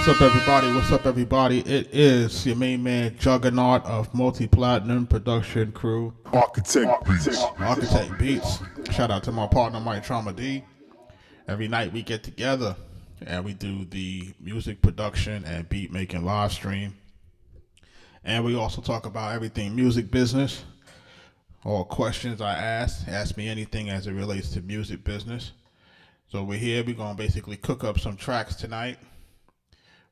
What's up, everybody? What's up, everybody? It is your main man, Juggernaut of Multi-Platinum Production Crew, Arkatech Beatz. Arkatech Beatz. Shout out to my partner, Mike Trauma D. Every night we get together and we do the music production and beat making live stream. And we also talk about everything music business. All questions I ask me anything as it relates to music business. So we're here, we're going to basically cook up some tracks tonight.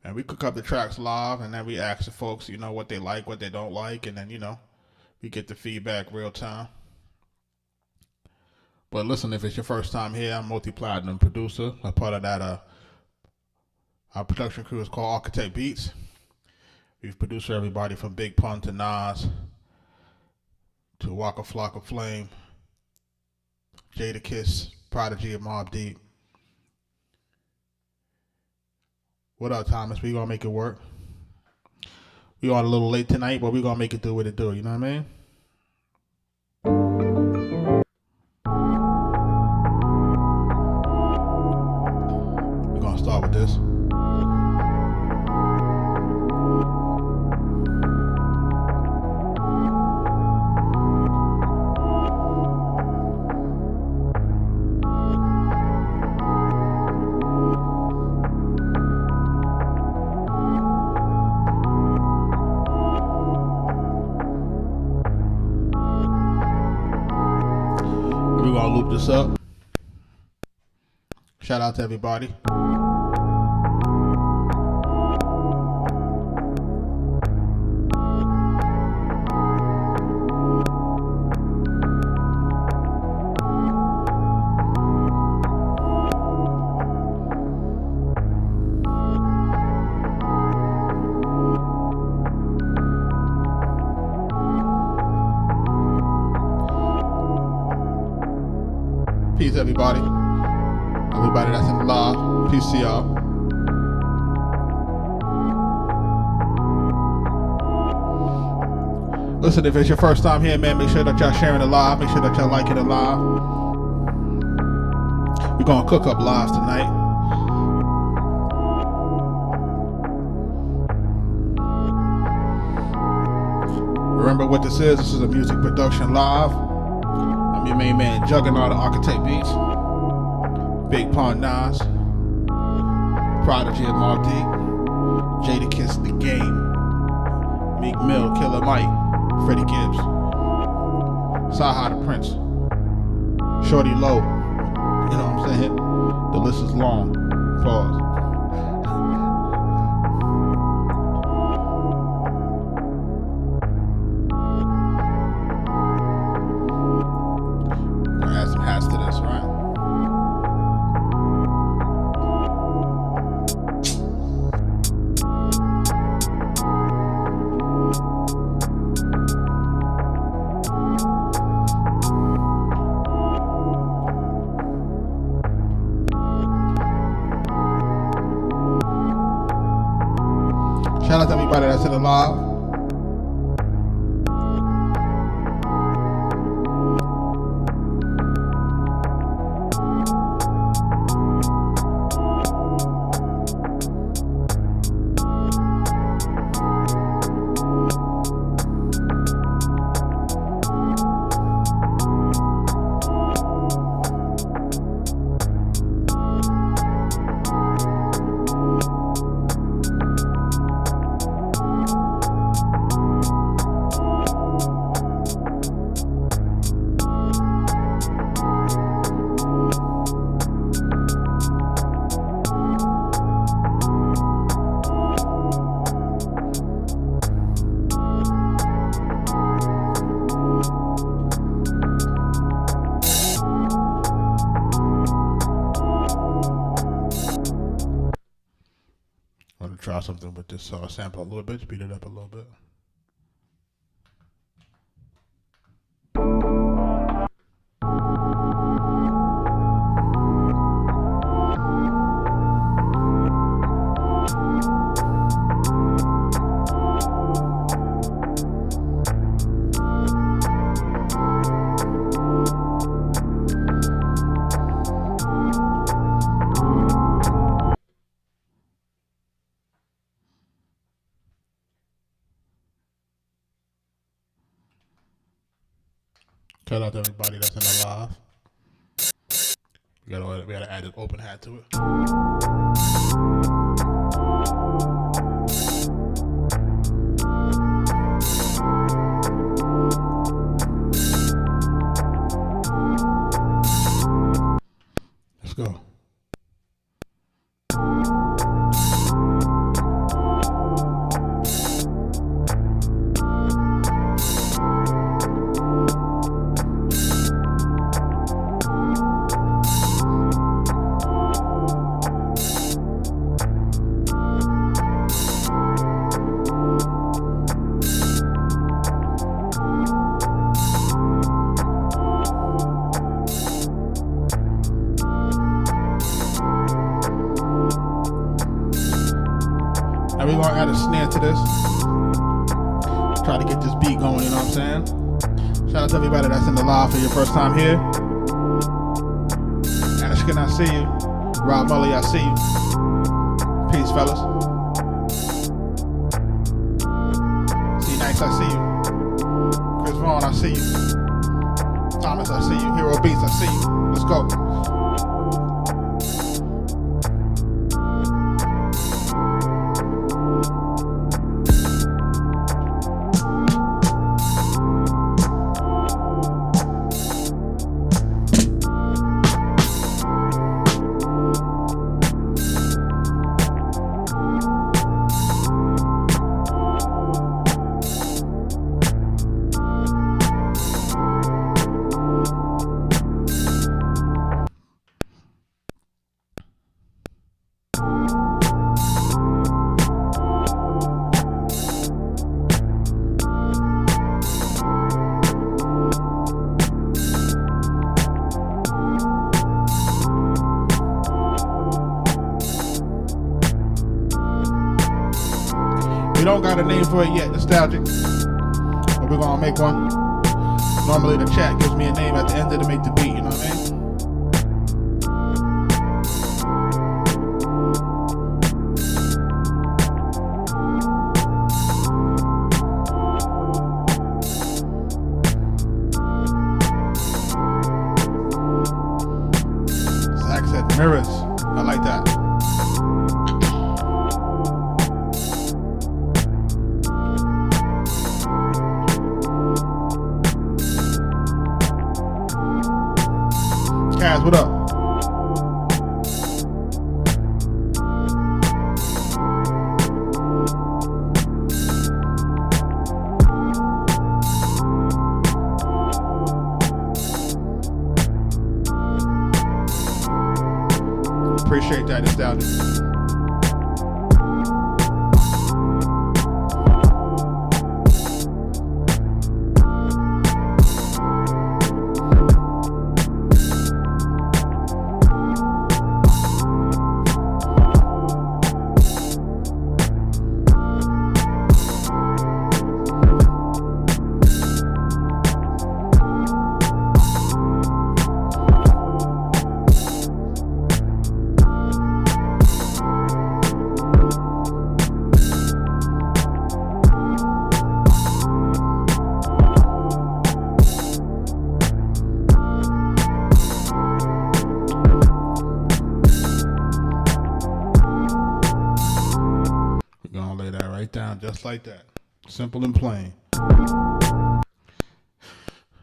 And we cook up the tracks live, and then we ask the folks, what they like, what they don't like, and then, we get the feedback real time. But listen, if it's your first time here, I'm multi-platinum producer. A part of that, our production crew is called Arkatech Beatz. We've produced everybody from Big Pun to Nas, to Waka Flocka Flame, Jada Kiss, Prodigy, and Mobb Deep. What up, Thomas? We gonna make it work. We are a little late tonight, but we gonna make it do what it do. You know what I mean? We're gonna start with this. We're gonna loop this up. Shout out to everybody. Peace, everybody. Everybody that's in the live. Peace to y'all. Listen, if it's your first time here, man, make sure that y'all sharing the live. Make sure that y'all liking the live. We're gonna cook up lives tonight. Remember what this is. This is a music production live. I'm your main man, Juggernaut of Arkatech Beatz, Big Pun Nas, Prodigy and Mobb Deep, Jada Kiss The Game, Meek Mill, Killer Mike, Freddie Gibbs, Saha the Prince, Shorty Low. You know what I'm saying? The list is long. Pause. Shout out to everybody that's in the live. Try something with this sample a little bit, speed it up a little bit. Shout out to everybody that's in the live. We gotta add an open hat to it. Let's go. Now we're gonna add a snare to this. Try to get this beat going, you know what I'm saying? Shout out to everybody that's in the live for your first time here. Ashkin, I see you. Rob Mully, I see you. Peace, fellas. C Nice, I see you. Chris Vaughn, I see you. Thomas, I see you. Hero Beats, I see you. Let's go. We don't got a name for it yet, Nostalgic, but we're gonna make one. Normally the chat gives me a name at the end of the make the beat, you know what I mean? Zach said mirrors, I like that. What up? Appreciate that, Nostalgia. Down just like that. Simple and plain.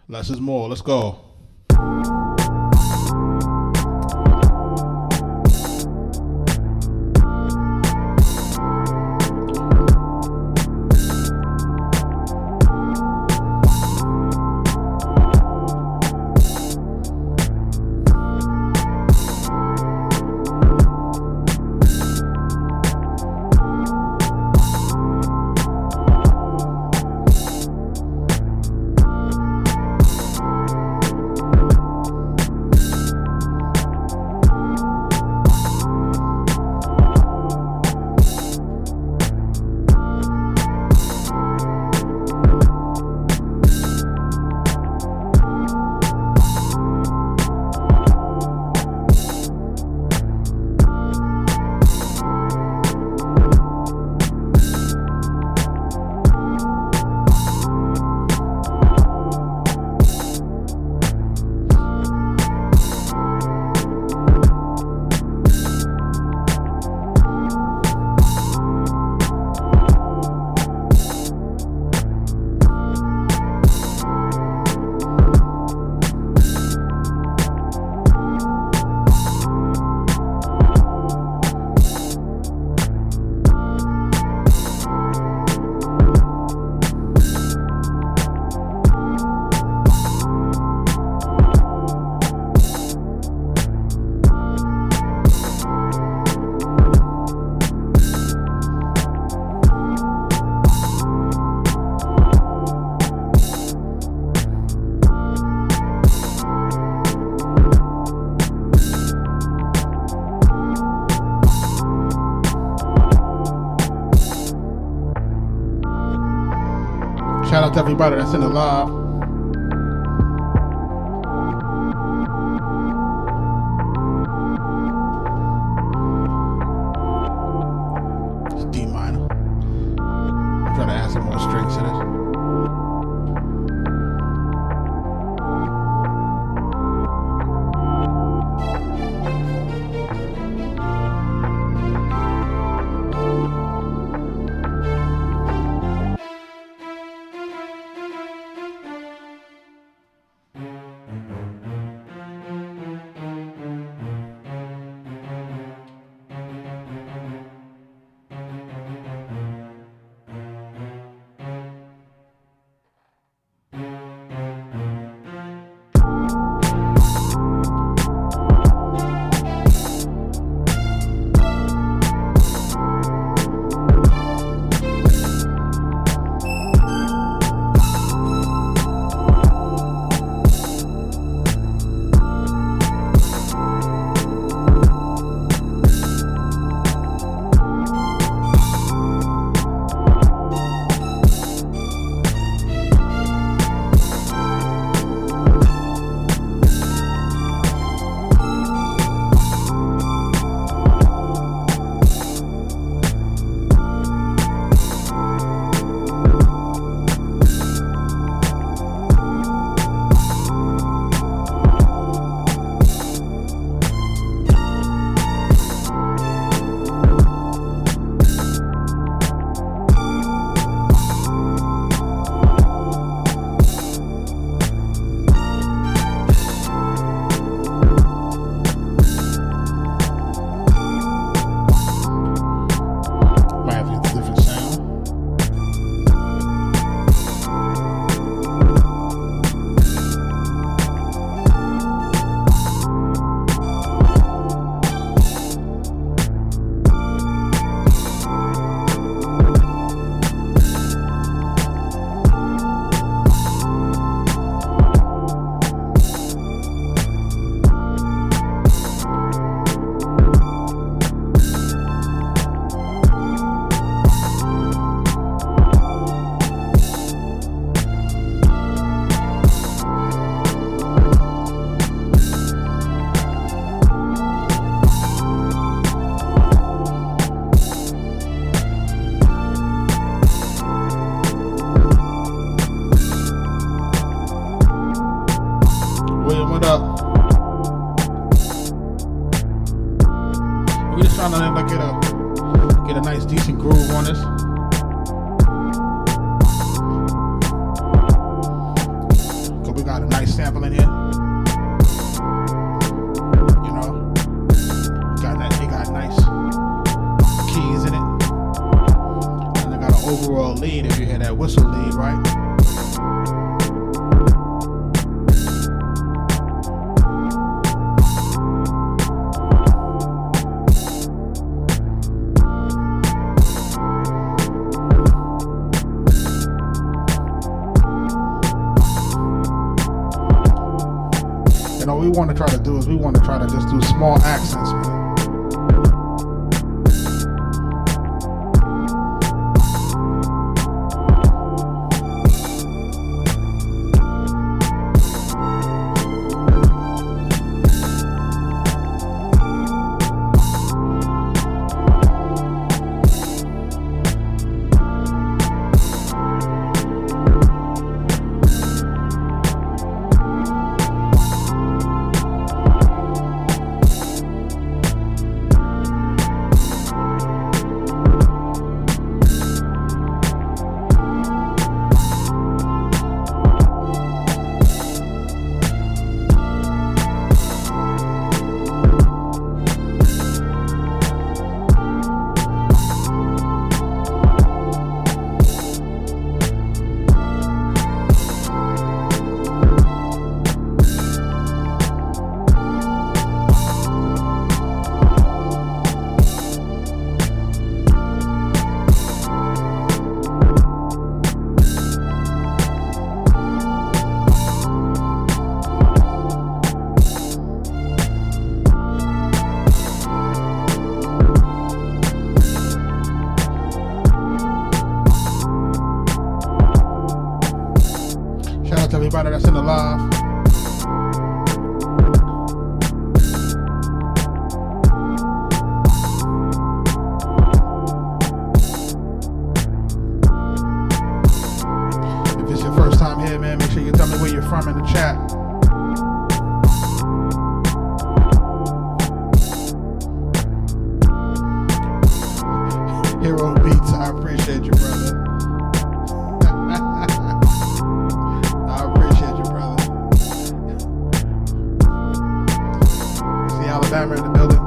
Less is more. Let's go. Shout out to everybody that's in the live. It's D minor. I'm trying to add some more strings to this. Get a nice decent groove on this. So we got a nice sample in here. You know, they got nice keys in it. And they got an overall lead if you hear that whistle lead, right? And all we want to try to do is we want to try to just do small accents, man. everybody that's in the live. If it's your first time here, man, make sure you tell me where you're from in the chat. Hero Beats, I appreciate you, brother. I appreciate you, brother. See Alabama in the building.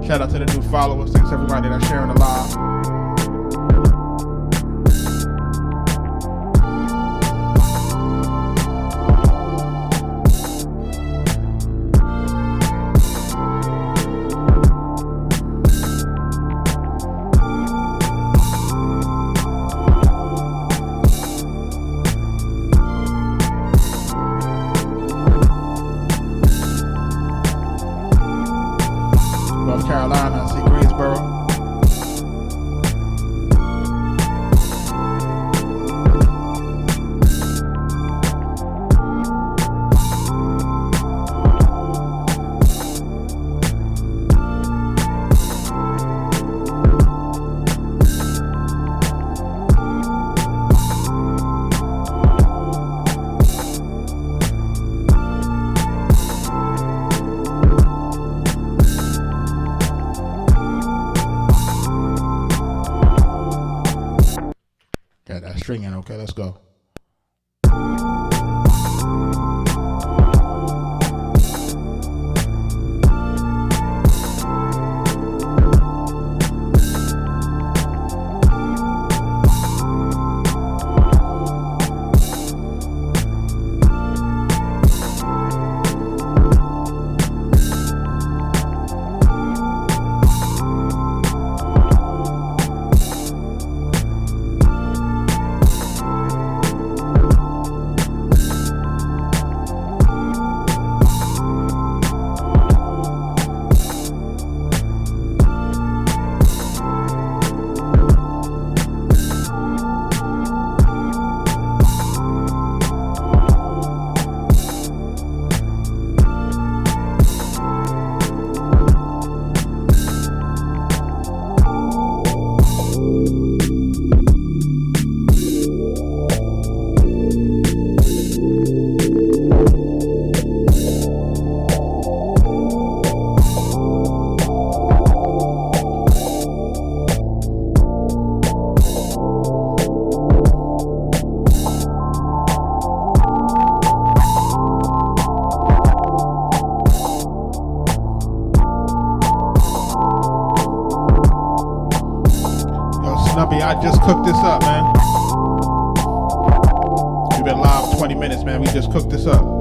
Shout out to the new followers. Thanks everybody that's sharing the live. Carolina, I see Greensboro. Got that string in, okay, let's go. I just cooked this up, man. We've been live 20 minutes, man. We just cooked this up.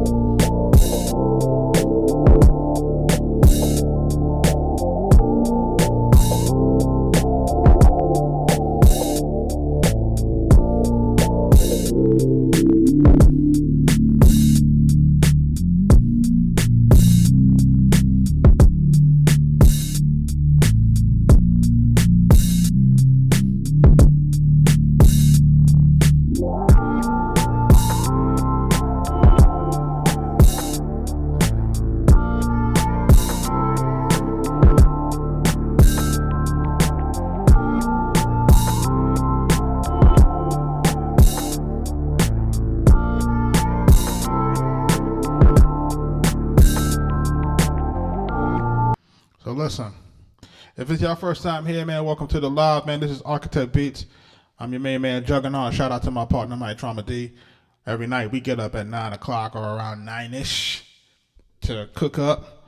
So listen, if it's your first time here, man, welcome to the live, man. This is Arkatech Beatz. I'm your main man, Juggernaut. Shout out to my partner, Mike Trauma D. Every night we get up at 9 o'clock or around 9-ish to cook up,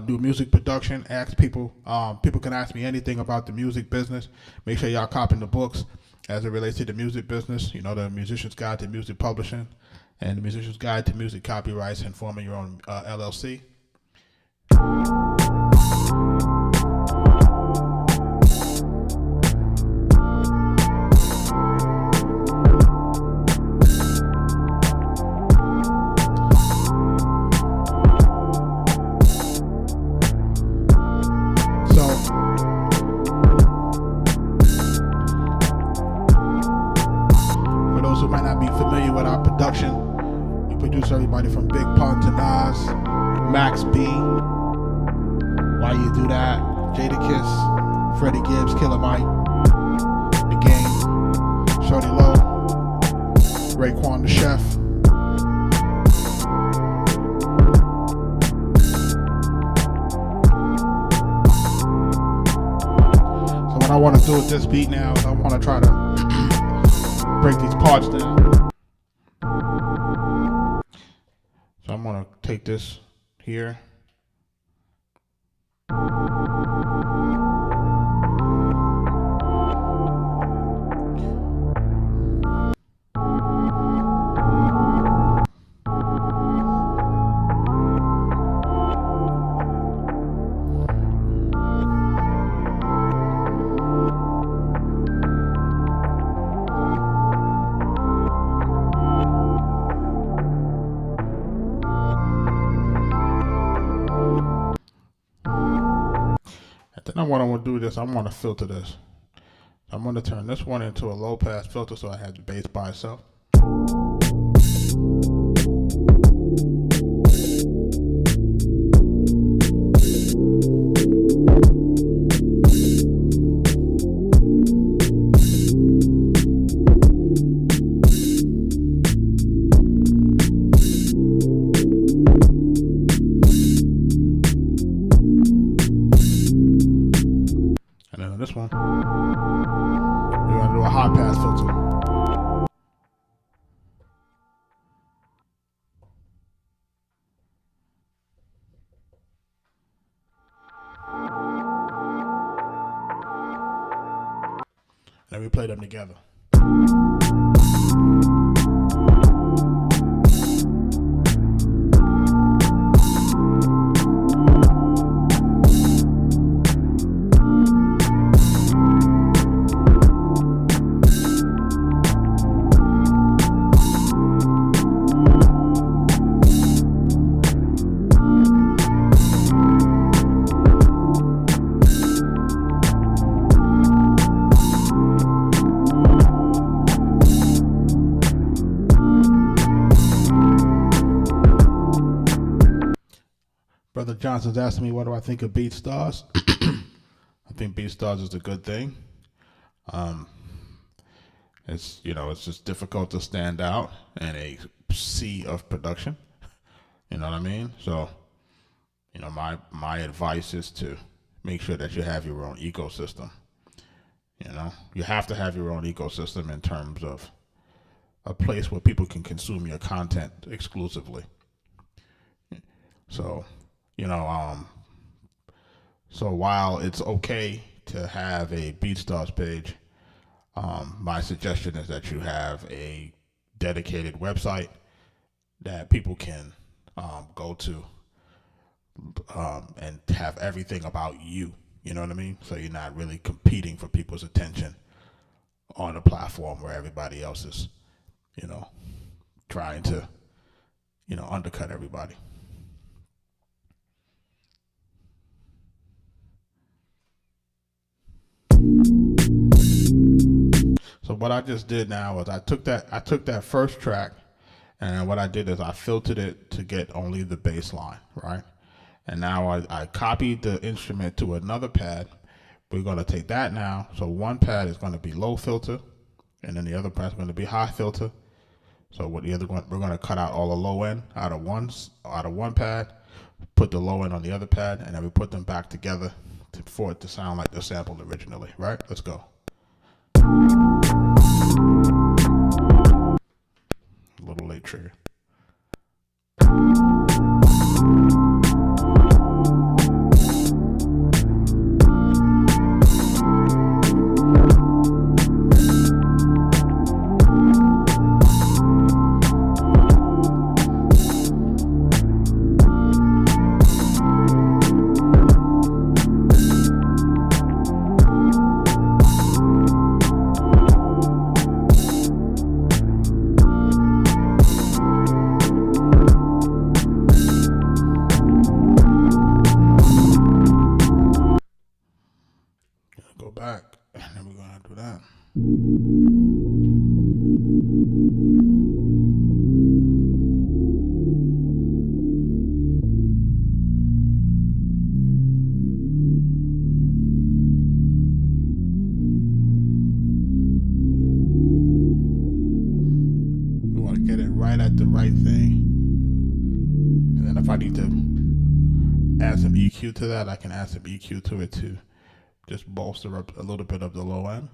do music production, ask people. People can ask me anything about the music business. Make sure y'all copying the books as it relates to the music business. You know, the Musician's Guide to Music Publishing and the Musician's Guide to Music Copyrights and forming your own LLC. Max B, Why You Do That, Jadakiss, Freddie Gibbs, Killer Mike, The Game, Shorty Low, Raekwon the Chef. So what I want to do with this beat now is I want to try to break these parts down. So I'm going to take this here. Then what I'm going to do this, I'm going to filter this. I'm going to turn this one into a low pass filter so I have the bass by itself. This one, we're going to do a high pass filter. And we play them together. Brother Johnson's asking me, what do I think of BeatStars? I think BeatStars is a good thing. It's just difficult to stand out in a sea of production. You know what I mean? So, my advice is to make sure that you have your own ecosystem. You have to have your own ecosystem in terms of a place where people can consume your content exclusively. So, so while it's okay to have a BeatStars page, my suggestion is that you have a dedicated website that people can go to and have everything about you. You know what I mean? So you're not really competing for people's attention on a platform where everybody else is, trying to, undercut everybody. So what I just did now is I took that first track, and what I did is I filtered it to get only the bass line, right? And now I copied the instrument to another pad. We're going to take that now. So one pad is going to be low filter, and then the other pad is going to be high filter. So we're going to cut out all the low end out of one pad, put the low end on the other pad, and then we put them back together for it to sound like the sample originally, right? Let's go. A little late trigger. Back, and then we're gonna do that. right thing. And then if I need to add some EQ to that, I can add some EQ to it to just bolster up a little bit of the low end.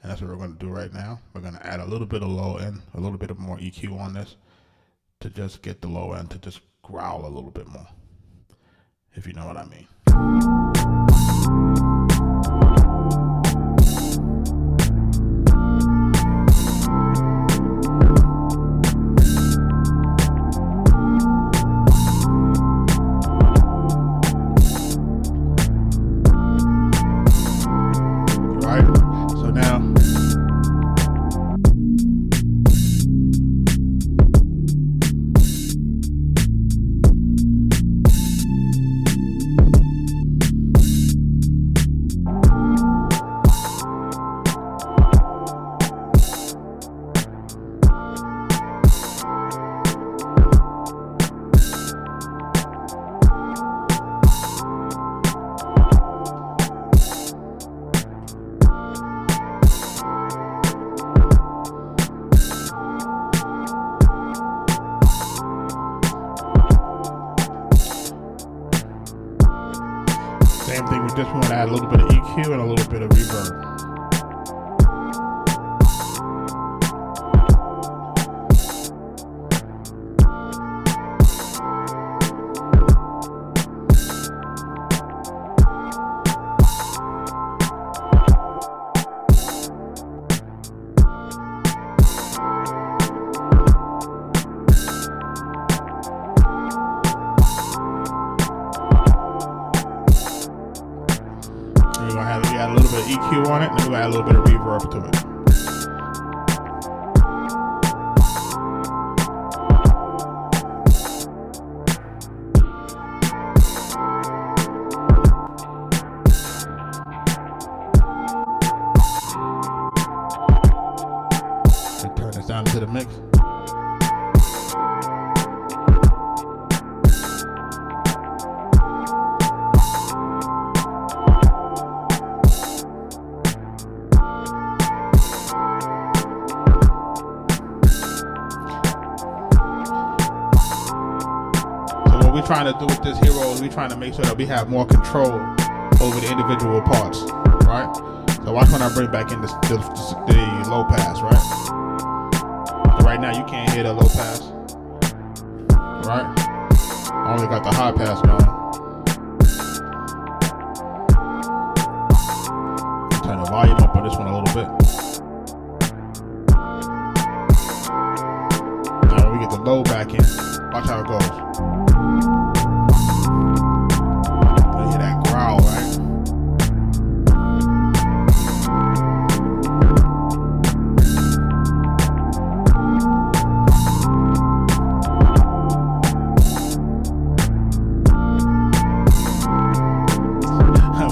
And that's what we're going to do right now. We're going to add a little bit of low end, a little bit of more EQ on this to just get the low end to just growl a little bit more, if you know what I mean. Same thing with this one, add a little bit of EQ and a little bit of reverb. Add a little bit of EQ on it, and then we'll add a little bit of reverb to it. And turn this down into the mix. What we're trying to do with this hero is we're trying to make sure that we have more control over the individual parts, right? So watch when I bring back in the low pass, right? So right now you can't hear the low pass, right? I only got the high pass going. Turn the volume up on this one a little bit. Now when we get the low back in, watch how it goes.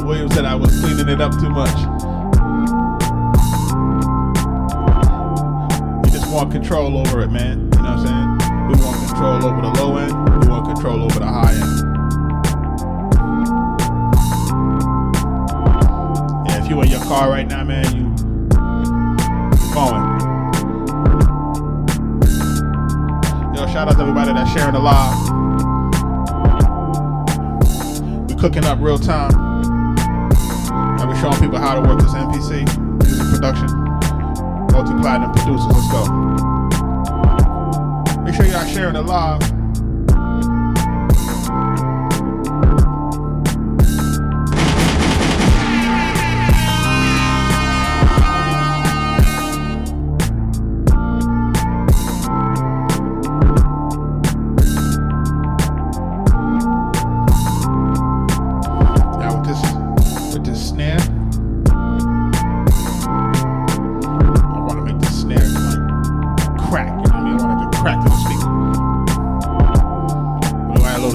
William said I was cleaning it up too much. We just want control over it, man. You know what I'm saying? We want control over the low end. We want control over the high end. Yeah, if you in your car right now, man, you going. Yo, shout out to everybody that's sharing the live. We cooking up real time. And we're showing people how to work this MPC, music production, multi-platinum producers. Let's go. Make sure y'all sharing it live.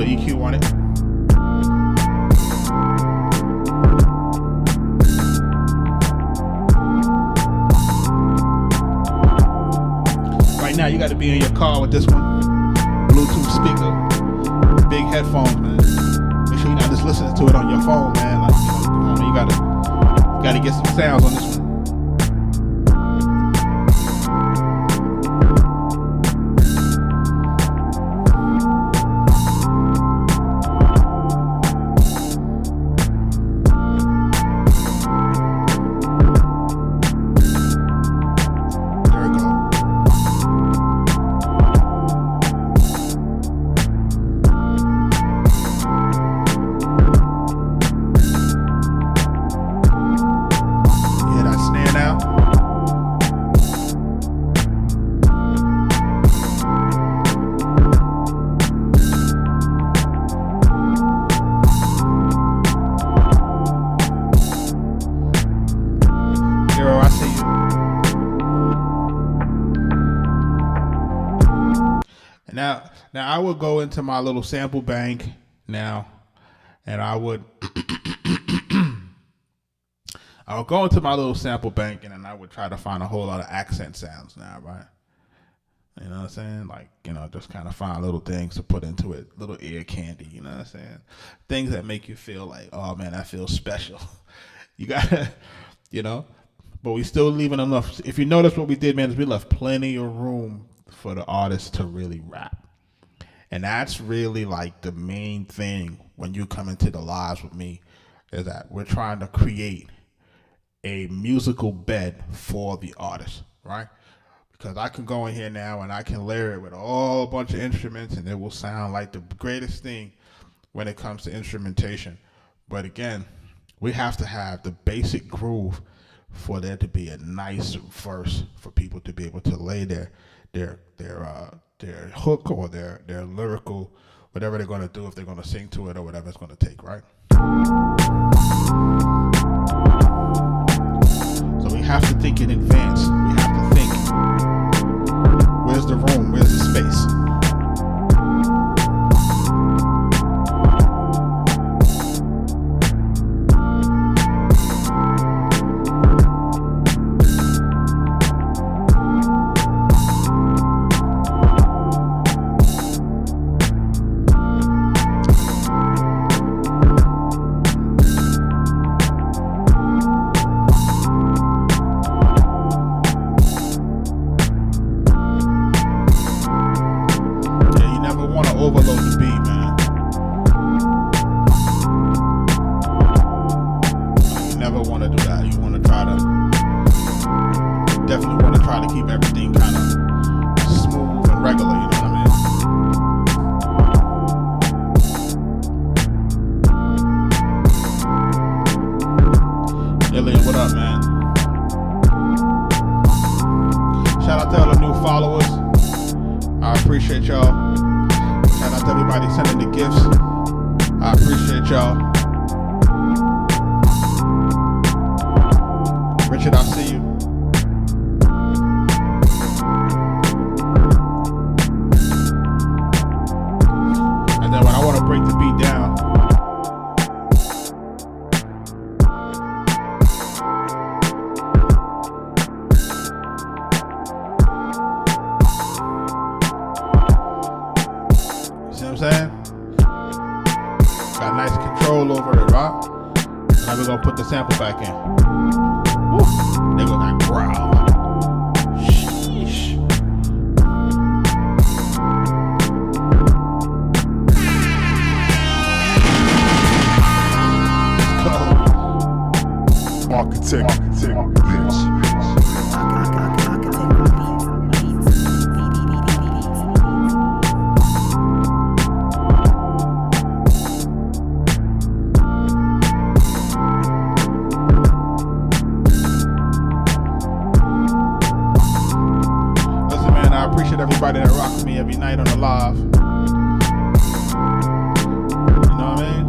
EQ on it. Right now you got to be in your car with this one. Bluetooth speaker, big headphones, man. Make sure you're not just listening to it on your phone, man. Like, come on, man, you gotta get some sounds on this one. Now I would go into my little sample bank now, and I would go into my little sample bank, and then I would try to find a whole lot of accent sounds now, right? You know what I'm saying? Like, just kind of find little things to put into it, little ear candy, you know what I'm saying? Things that make you feel like, oh man, that feels special. You gotta, but we still leaving enough. If you notice what we did, man, is we left plenty of room for the artist to really rap. And that's really like the main thing when you come into the lives with me, is that we're trying to create a musical bed for the artist, right? Because I can go in here now and I can layer it with a bunch of instruments, and it will sound like the greatest thing when it comes to instrumentation. But again, we have to have the basic groove for there to be a nice verse for people to be able to lay their hook or their lyrical, whatever they're going to do, if they're going to sing to it or whatever it's going to take, right? So we have to think in advance. We have to think, where's the room? Where's the space? Overload the beat, man. You never want to do that. You want to definitely want to try to keep everything kind of smooth and regular, you know what I mean? Alien, what up, man? Shout out to all the new followers. I appreciate y'all. Shout out to everybody sending the gifts. I appreciate y'all. Richard, I see you. And then when I want to break the beat down, saying? Got nice control over it, right? Now we're gonna put the sample back in. Woo. They go like growl. Sheesh. Arkatech Beatz. Everybody that rock with me every night on the live. You know what I mean?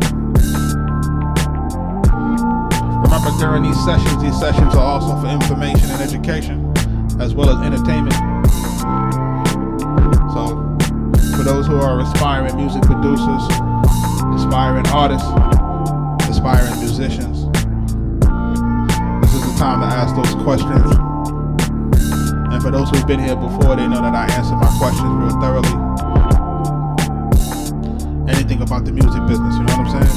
Remember, during these sessions are also for information and education, as well as entertainment. So, for those who are aspiring music producers, aspiring artists, aspiring musicians, this is the time to ask those questions. And for those who've been here before, they know that I answer my questions real thoroughly. Anything about the music business, you know what I'm saying?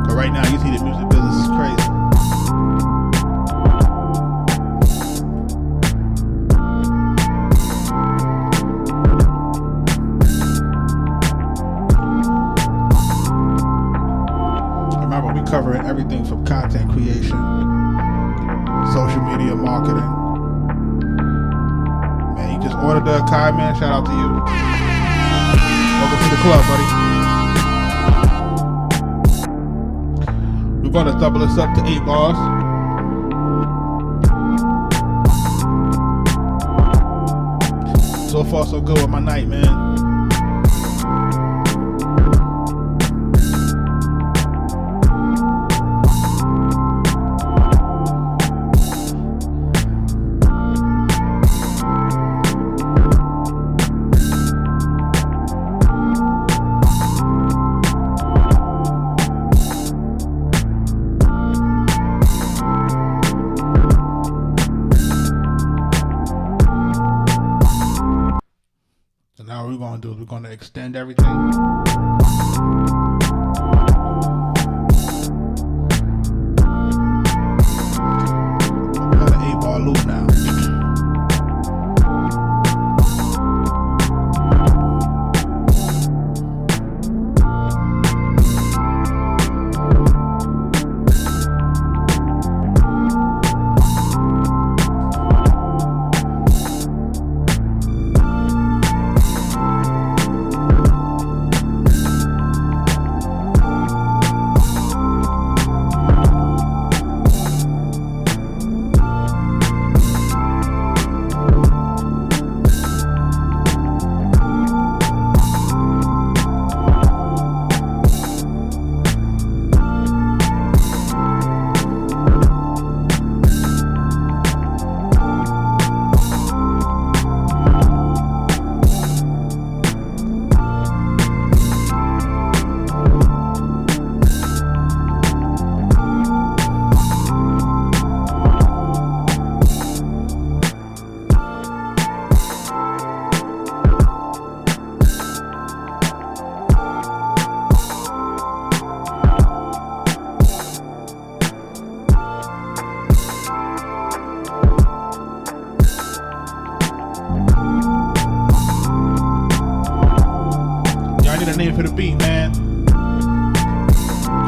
But right now, you see the music business is crazy. Remember, we covering everything from content creation, social media marketing. Man, you just ordered the Akai, man. Shout out to you. Welcome to the club, buddy. We're going to double this up to 8 bars. So far, so good with my night, man. we're going to extend everything. We got an 8-bar loop now. Name for the beat, man.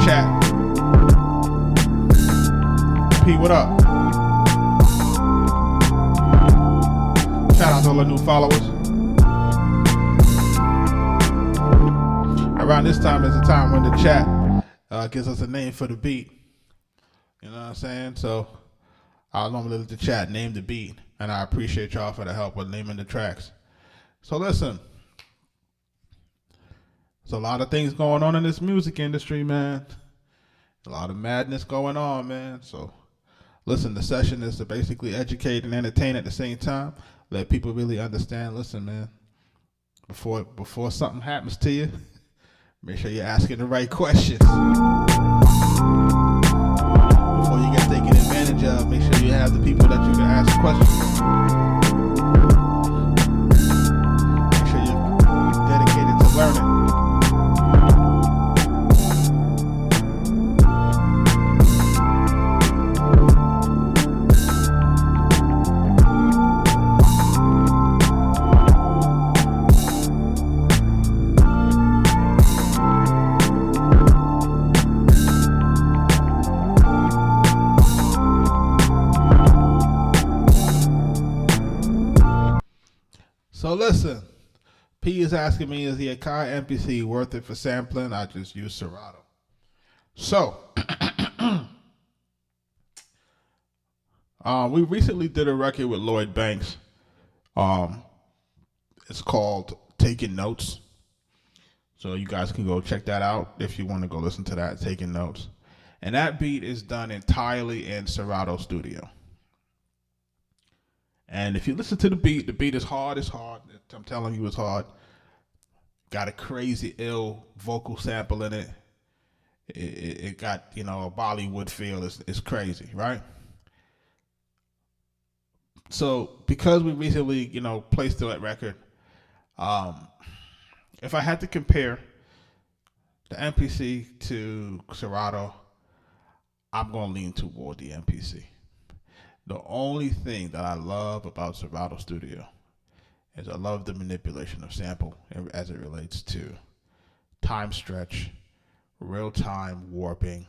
Chat. P, what up? Shout out to all the new followers. Around this time is the time when the chat gives us a name for the beat. You know what I'm saying? So I'll normally let the chat name the beat, and I appreciate y'all for the help with naming the tracks. So listen. There's a lot of things going on in this music industry, man. A lot of madness going on, man. So, listen, the session is to basically educate and entertain at the same time. Let people really understand. Listen, man, before something happens to you, make sure you're asking the right questions. Before you get taken advantage of, make sure you have the people that you can ask questions. Make sure you're dedicated to learning. So listen, P is asking me, is the Akai MPC worth it for sampling? I just use Serato. So, we recently did a record with Lloyd Banks. It's called Taking Notes. So you guys can go check that out if you want to go listen to that, Taking Notes. And that beat is done entirely in Serato Studio. And if you listen to the beat is hard. It's hard. I'm telling you, it's hard. Got a crazy ill vocal sample in it. It got, a Bollywood feel. It's crazy, right? So because we recently, placed that record, if I had to compare the MPC to Serato, I'm going to lean toward the MPC. The only thing that I love about Serato Studio is I love the manipulation of sample as it relates to time stretch, real-time warping,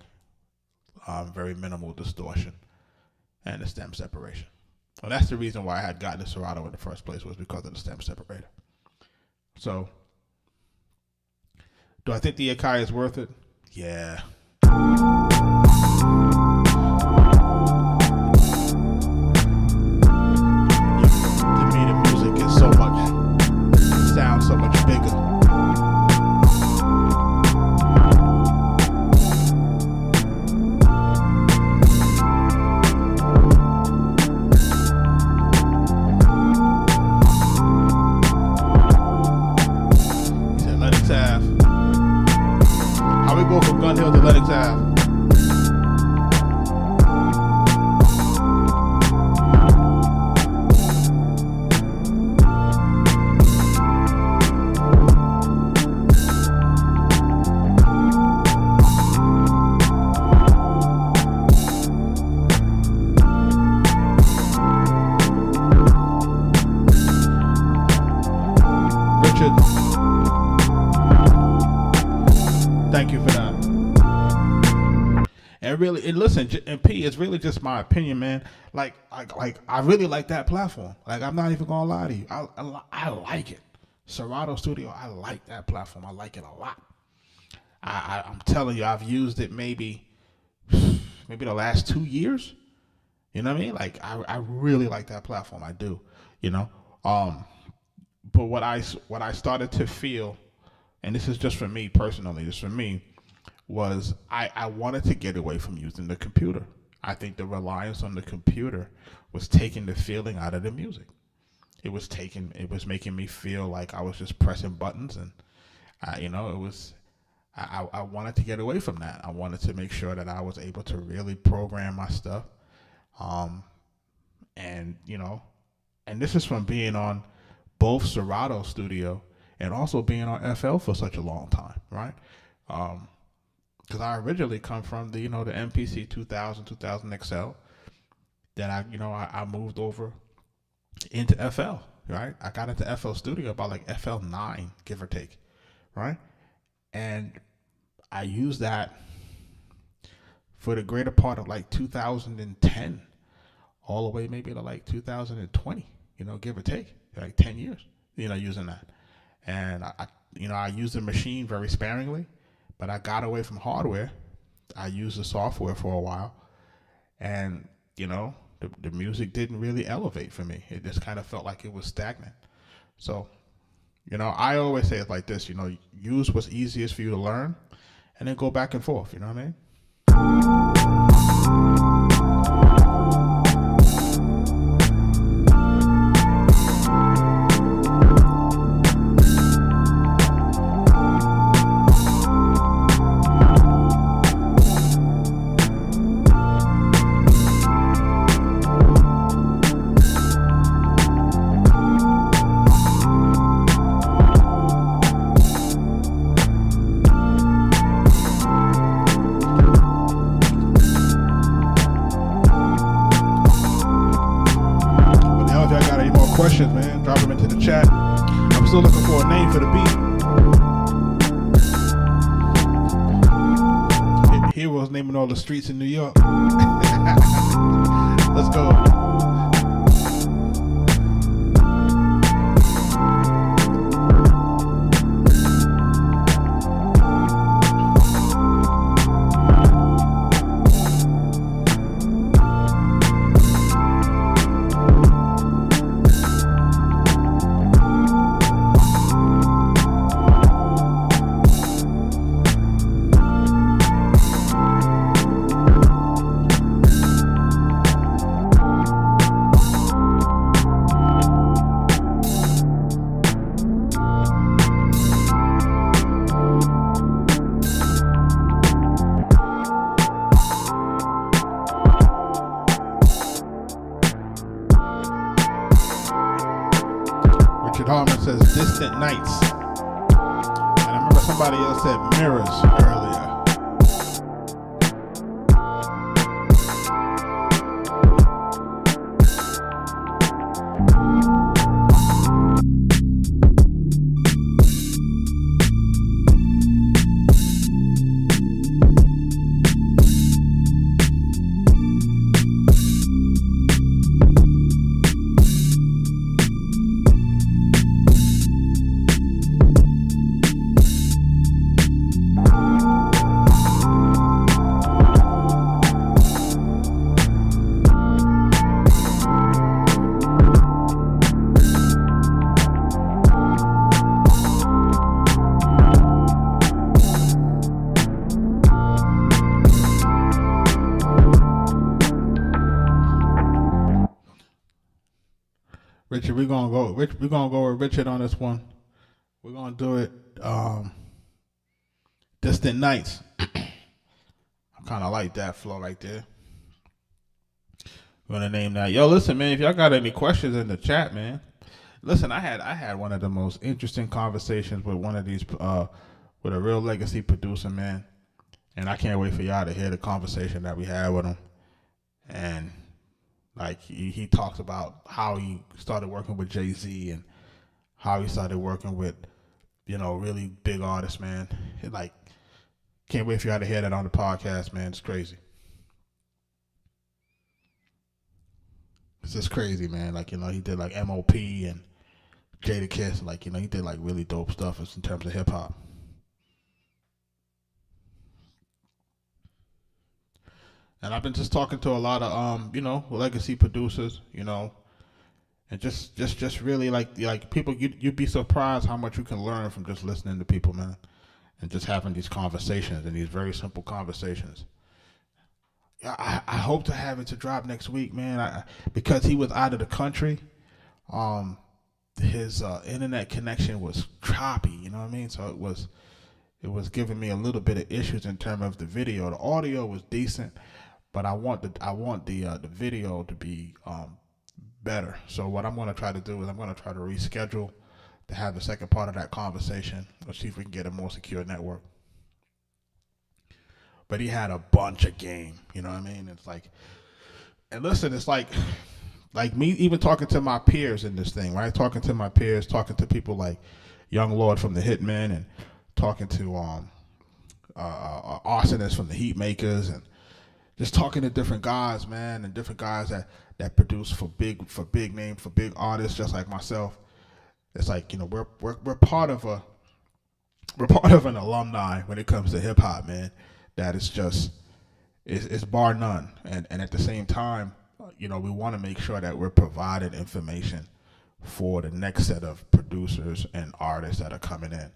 very minimal distortion, and the stem separation. Well, that's the reason why I had gotten the Serato in the first place, was because of the stem separator. So, do I think the Akai is worth it? Yeah. So much bigger. He said Lennox Ave. How we go from Gun Hill to Lennox Ave? Thank you for that. And really, and listen, and P, it's really just my opinion, man. I really like that platform. Like, I'm not even gonna lie to you. I like it. Serato Studio, I like that platform. I like it a lot. I'm telling you, I've used it maybe the last 2 years. You know what I mean? Like, I really like that platform. I do. You know. But what I started to feel, and this is just for me personally, just for me, was I wanted to get away from using the computer. I think the reliance on the computer was taking the feeling out of the music. It was making me feel like I was just pressing buttons, and I wanted to get away from that. I wanted to make sure that I was able to really program my stuff, and and this is from being on both Serato Studio and also being on FL for such a long time, right? Because I originally come from the MPC 2000 XL. Then I moved over into FL, right? I got into FL Studio about like FL 9, give or take, right? And I used that for the greater part of like 2010, all the way maybe to like 2020, give or take, like 10 years, using that. And I used the machine very sparingly, but I got away from hardware. I used the software for a while, and the music didn't really elevate for me. It just kind of felt like it was stagnant. So, I always say it like this, use what's easiest for you to learn, and then go back and forth. You know what I mean? Questions, man, drop them into the chat. I'm still looking for a name for the beat. Heroes naming all the streets in New York. Let's go. Harmon says distant nights. And I remember somebody else said mirrors earlier. Richard, we're gonna go with Richard on this one. We're gonna do it distant nights. I kinda like that flow right there. We're gonna name that. Yo, listen, man, if y'all got any questions in the chat, man. Listen, I had one of the most interesting conversations with one of these with a real legacy producer, man. And I can't wait for y'all to hear the conversation that we had with him. And like he talks about how he started working with Jay-Z and how he started working with, really big artists, man. Can't wait for y'all to hear that on the podcast, man. It's crazy. It's just crazy, man. Like, he did like MOP and Jada Kiss. Like, he did like really dope stuff in terms of hip hop. And I've been just talking to a lot of legacy producers, and just really like people. You'd be surprised how much you can learn from just listening to people, man, and just having these conversations and these very simple conversations. I hope to have it to drop next week, man. Because he was out of the country, his internet connection was choppy. You know what I mean? So it was giving me a little bit of issues in terms of the video. The audio was decent, but I want the video to be better. So what I'm going to try to do is I'm going to try to reschedule to have the second part of that conversation. Let's see if we can get a more secure network. But he had a bunch of game, you know what I mean? It's like, and listen, it's like me even talking to my peers in this thing, right? Talking to my peers, talking to people like Young Lord from the Hitmen, and talking to arsonists from the Heat Makers, and just talking to different guys, man, and different guys that produce for big names, for big artists, just like myself. It's like, we're part of an alumni when it comes to hip hop, man. That is just it's bar none, and at the same time, we want to make sure that we're providing information for the next set of producers and artists that are coming in.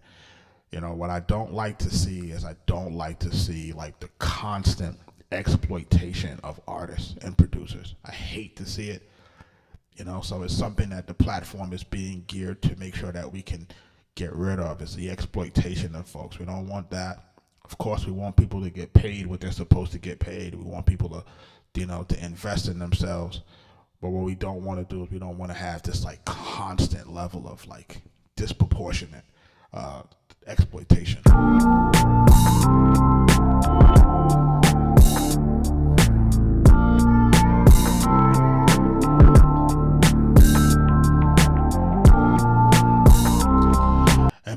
What I don't like to see is like the constant exploitation of artists and producers. I hate to see it. So it's something that the platform is being geared to make sure that we can get rid of. It's the exploitation of folks. We don't want that. Of course, we want people to get paid what they're supposed to get paid. We want people to invest in themselves. But what we don't want to do is we don't want to have this like constant level of like disproportionate exploitation.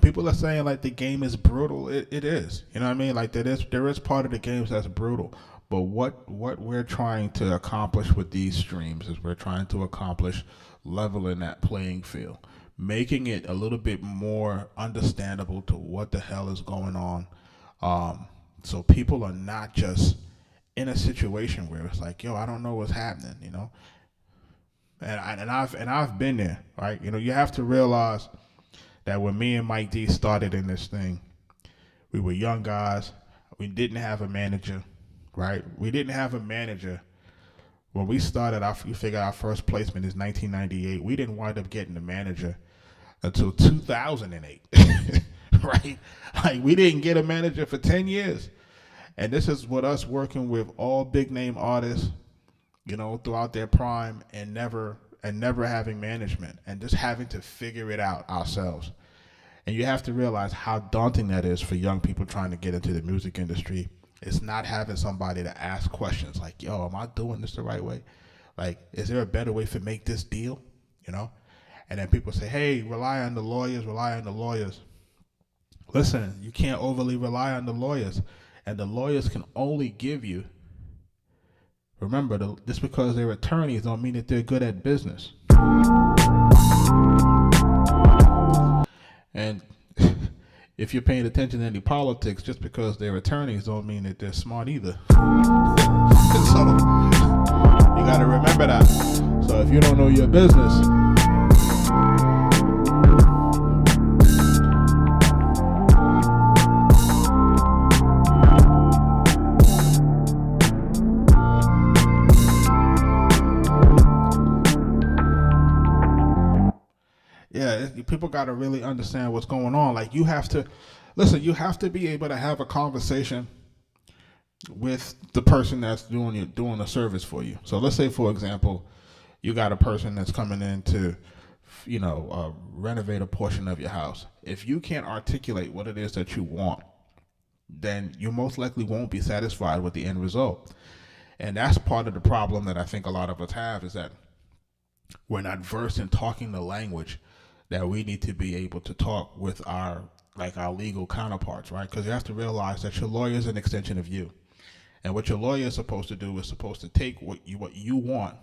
People are saying like the game is brutal. It is. You know what I mean? Like there is part of the games that's brutal. But what we're trying to accomplish with these streams is we're trying to accomplish leveling that playing field, making it a little bit more understandable to what the hell is going on. So people are not just in a situation where it's like, yo, I don't know what's happening, And I've been there, right? You have to realize that when me and Mike D started in this thing, we were young guys. We didn't have a manager, right? We didn't have a manager. When we started, you figure our first placement is 1998. We didn't wind up getting a manager until 2008, right? Like we didn't get a manager for 10 years. And this is what us working with all big name artists, throughout their prime and never having management and just having to figure it out ourselves. And you have to realize how daunting that is for young people trying to get into the music industry. It's not having somebody to ask questions like, yo, am I doing this the right way? Like, is there a better way to make this deal? And then people say, hey, rely on the lawyers. Listen, you can't overly rely on the lawyers. And the lawyers can only give you, remember, just because they're attorneys don't mean that they're good at business. And if you're paying attention to any politics, just because they're attorneys don't mean that they're smart either. So you got to remember that. So if you don't know your business, people got to really understand what's going on. Like you have to be able to have a conversation with the person that's doing a service for you. So let's say, for example, you got a person that's coming in to, renovate a portion of your house. If you can't articulate what it is that you want, then you most likely won't be satisfied with the end result. And that's part of the problem that I think a lot of us have, is that we're not versed in talking the language that we need to be able to talk with our like our legal counterparts, right? Because you have to realize that your lawyer is an extension of you, and what your lawyer is supposed to do is supposed to take what you want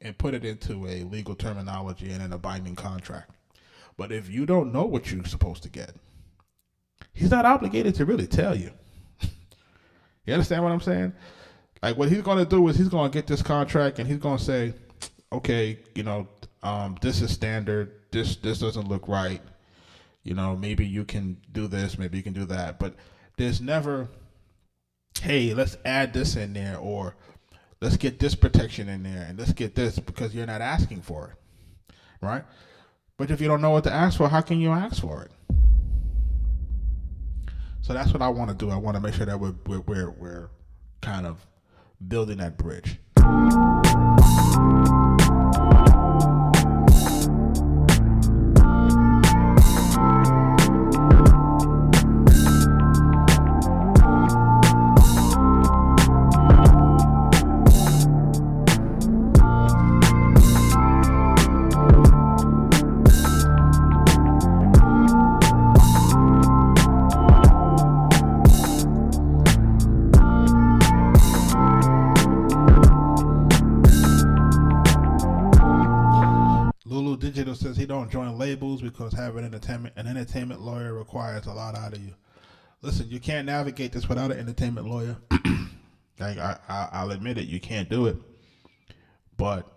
and put it into a legal terminology and in a binding contract. But if you don't know what you're supposed to get, he's not obligated to really tell you. You understand what I'm saying? Like, what he's going to do is he's going to get this contract and he's going to say, okay, this is standard. This doesn't look right. Maybe you can do this, maybe you can do that. But there's never, hey, let's add this in there, or let's get this protection in there, and let's get this, because you're not asking for it, right? But if you don't know what to ask for, how can you ask for it? So that's what I want to do. I want to make sure that we're kind of building that bridge. Digital says he don't join labels because having an entertainment lawyer requires a lot out of you. Listen, you can't navigate this without an entertainment lawyer. Like I'll admit it, you can't do it, but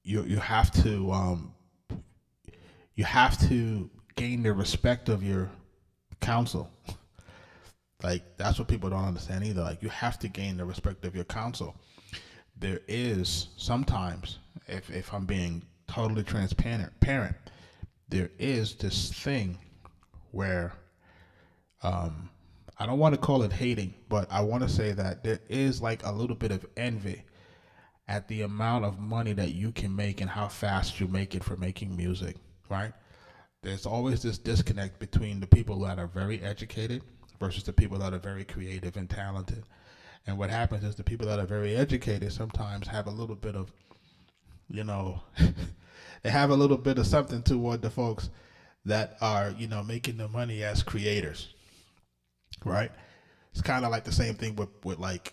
you have to gain the respect of your counsel. Like, that's what people don't understand either. Like, you have to gain the respect of your counsel. There is sometimes, if I'm being totally transparent, there is this thing where I don't want to call it hating, but I want to say that there is like a little bit of envy at the amount of money that you can make and how fast you make it for making music, right? There's always this disconnect between the people that are very educated versus the people that are very creative and talented. And what happens is the people that are very educated sometimes have a little bit of, they have a little bit of something toward the folks that are, making the money as creators, right? It's kind of like the same thing with like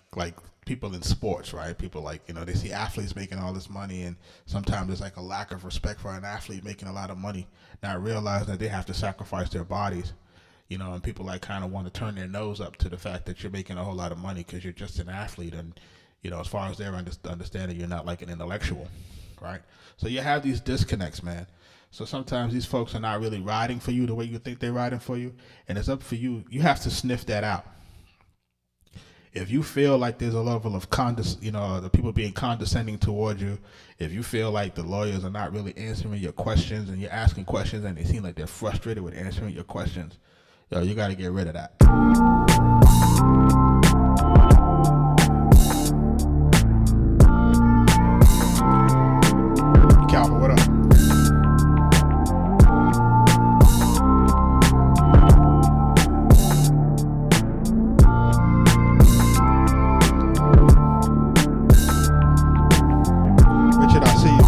people in sports, right? People like, they see athletes making all this money, and sometimes there's like a lack of respect for an athlete making a lot of money, not realizing that they have to sacrifice their bodies. And people like kind of want to turn their nose up to the fact that you're making a whole lot of money because you're just an athlete, and as far as their understanding, you're not like an intellectual, right? So you have these disconnects, man. So sometimes these folks are not really riding for you the way you think they're riding for you, and it's up for you. You have to sniff that out. If you feel like there's a level of the people being condescending towards you, if you feel like the lawyers are not really answering your questions and you're asking questions and they seem like they're frustrated with answering your questions, you got to get rid of that. Calvin, what up? Richard, I see you.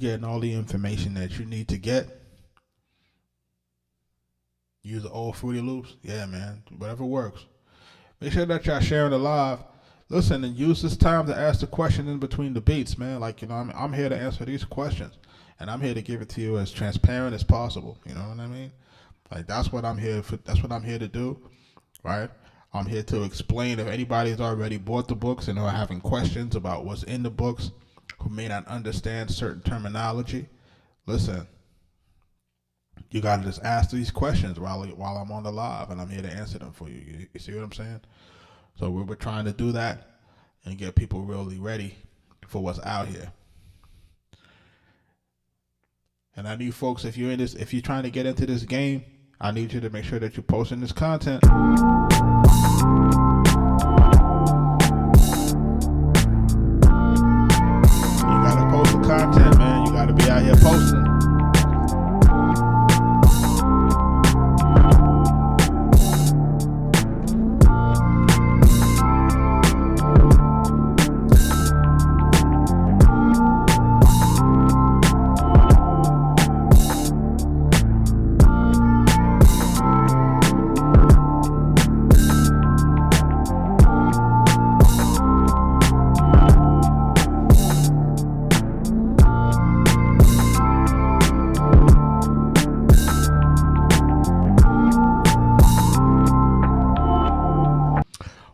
Getting all the information that you need to get. Use the old Fruity Loops. Yeah, man. Whatever works. Make sure that y'all sharing the live. Listen, and use this time to ask the question in between the beats, man. Like, I'm here to answer these questions, and I'm here to give it to you as transparent as possible. You know what I mean? Like, that's what I'm here for. That's what I'm here to do, right? I'm here to explain. If anybody's already bought the books and are having questions about what's in the books, who may not understand certain terminology, listen, you got to just ask these questions while I'm on the live, and I'm here to answer them for you. You see what I'm saying? So we're trying to do that and get people really ready for what's out here. And I need folks, if you're trying to get into this game, I need you to make sure that you're posting this content. here posting.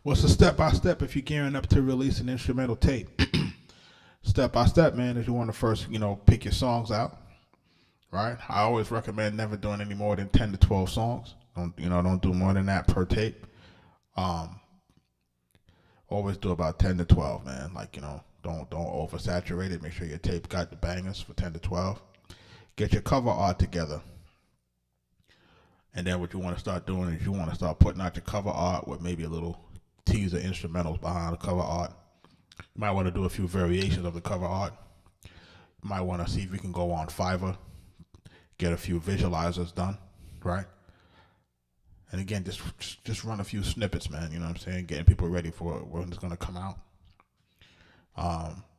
What's the step by step if you're gearing up to release an instrumental tape? Step by step, man, is you want to first, pick your songs out, right? I always recommend never doing any more than 10 to 12 songs. Don't do more than that per tape. Always do about 10 to 12, man. Don't oversaturate it. Make sure your tape got the bangers for 10 to 12. Get your cover art together. And then what you want to start doing is you want to start putting out your cover art with maybe a little teaser instrumentals behind the cover art. You might want to do a few variations of the cover art. You might want to see if you can go on Fiverr, get a few visualizers done, right? And again, just run a few snippets, man. You know what I'm saying? Getting people ready for when it's going to come out.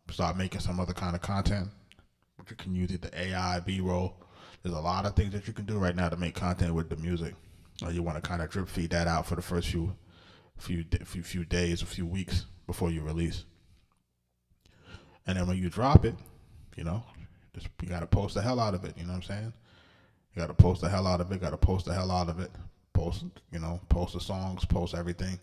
Start making some other kind of content. You can use it, the AI, B-roll. There's a lot of things that you can do right now to make content with the music. You want to kind of drip feed that out for the first few days, a few weeks before you release. And then when you drop it, you got to post the hell out of it. You know what I'm saying? You got to post the hell out of it. Post the songs, post everything.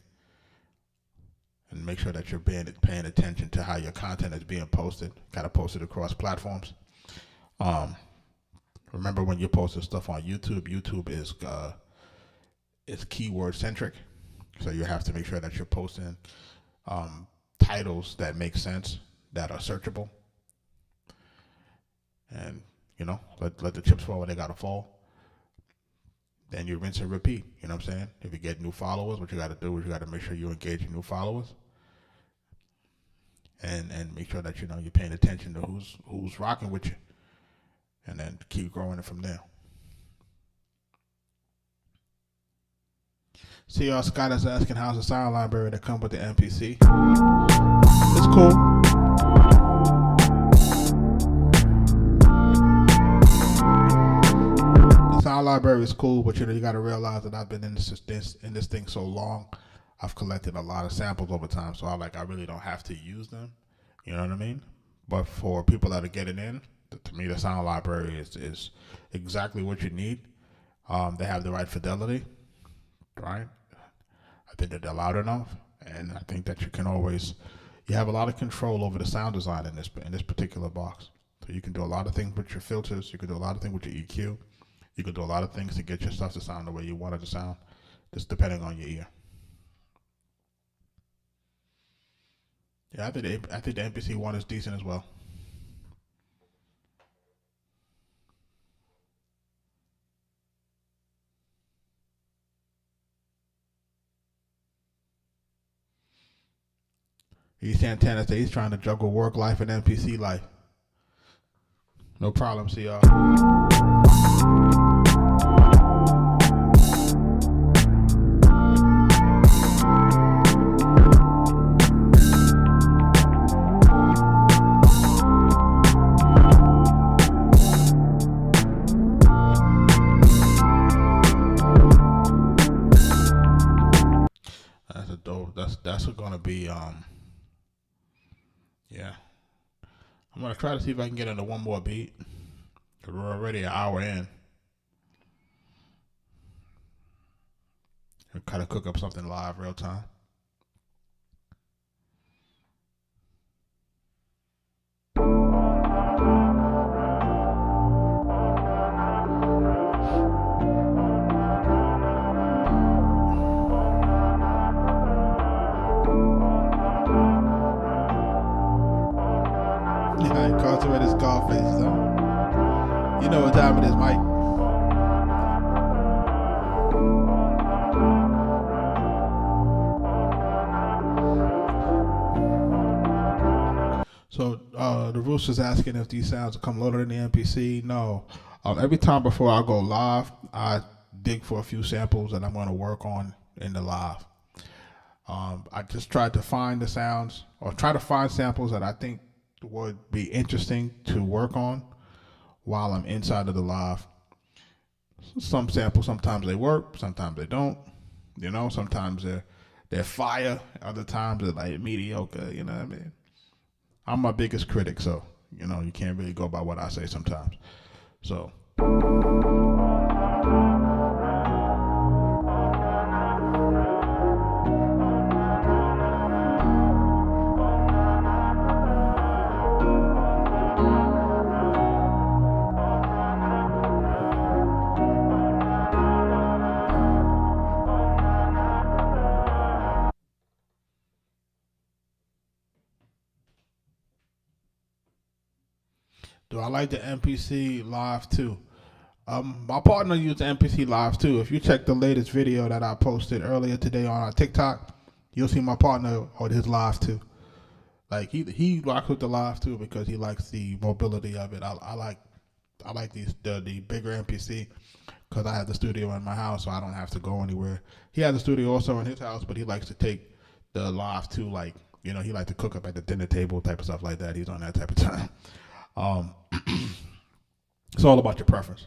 And make sure that you're paying attention to how your content is being posted. Got to post it across platforms. Remember when you're posting stuff on YouTube, YouTube is keyword centric. So you have to make sure that you're posting titles that make sense, that are searchable. And, let the chips fall where they got to fall. Then you rinse and repeat. You know what I'm saying? If you get new followers, what you got to do is you got to make sure you engage in new followers. And make sure that, you're paying attention to who's rocking with you. And then keep growing it from there. See, Scott is asking how's the sound library that come with the MPC. It's cool. The sound library is cool, but you got to realize that I've been in this thing so long. I've collected a lot of samples over time, so I really don't have to use them. You know what I mean? But for people that are getting in, to me, the sound library is exactly what you need. They have the right fidelity, right? I think that they're loud enough, and I think that you have a lot of control over the sound design in this particular box. So you can do a lot of things with your filters. You can do a lot of things with your EQ. You can do a lot of things to get your stuff to sound the way you want it to sound, just depending on your ear. Yeah, I think the MPC one is decent as well. East Santana says he's trying to juggle work life and NPC life. No problem, see y'all. That's a dope. That's gonna be yeah. I'm gonna try to see if I can get into one more beat. Cause we're already an hour in. And kind of cook up something live, real time. Incarcerated Scarface, though. You know what time it is, Mike. So The Rooster's asking if these sounds come loaded in the MPC. No. Every time before I go live, I dig for a few samples that I'm going to work on in the live. I just tried to find the sounds, or try to find samples that I think would be interesting to work on while I'm inside of the live. Some samples, sometimes they work, sometimes they don't. You know, sometimes they're fire, other times they're like mediocre. You know what I mean? I'm my biggest critic, so you know you can't really go by what I say sometimes. So. Do I like the MPC Live 2? My partner used the MPC Live 2. If you check the latest video that I posted earlier today on our TikTok, you'll see my partner on his Live 2. Like he rocks with the Live 2 because he likes the mobility of it. I like the bigger MPC because I have the studio in my house, so I don't have to go anywhere. He has a studio also in his house, but he likes to take the Live 2, like, you know, he likes to cook up at the dinner table type of stuff like that. He's on that type of time. It's all about your preference.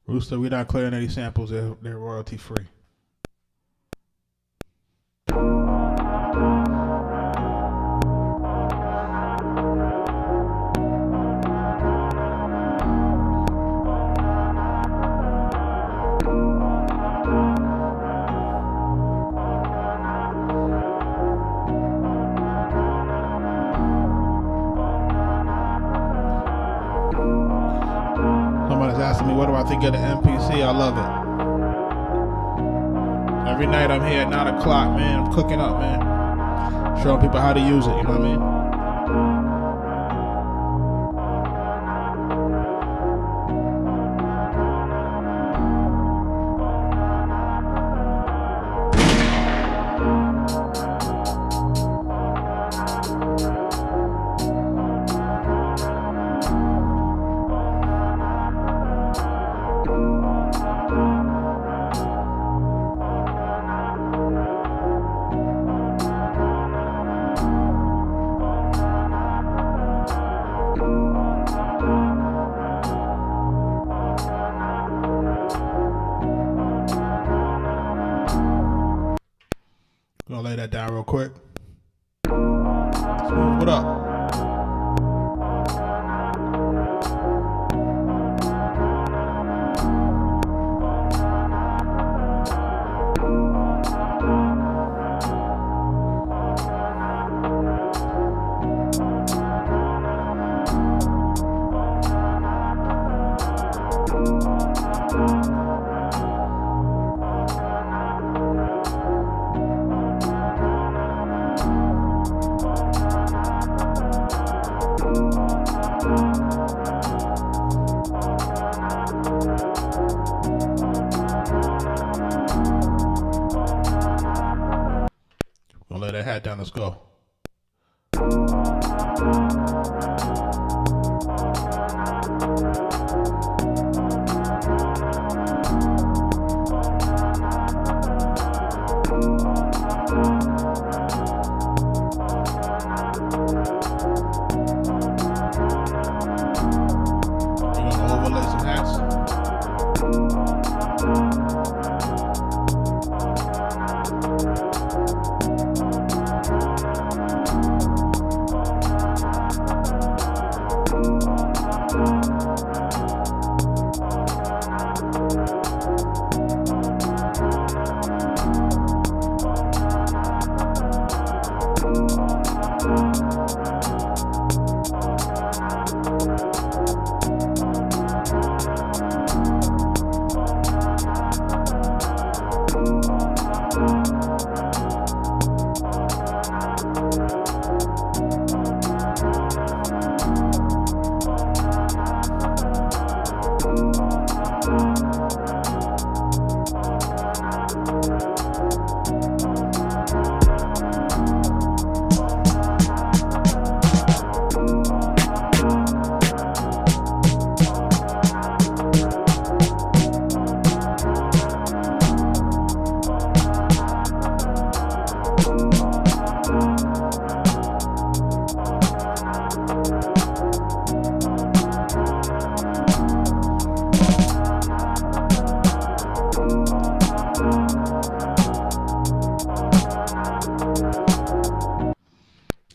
Rooster, we're not clearing any samples. They're royalty free. Somebody's asking me, what do I think of the MPC? I love it. Every night I'm here at 9 o'clock, man. I'm cooking up, man. Showing people how to use it, you know what I mean? Gonna lay that down real quick. Smooth, what up? Gonna lay that hat down, let's go. We're gonna overlay some hats.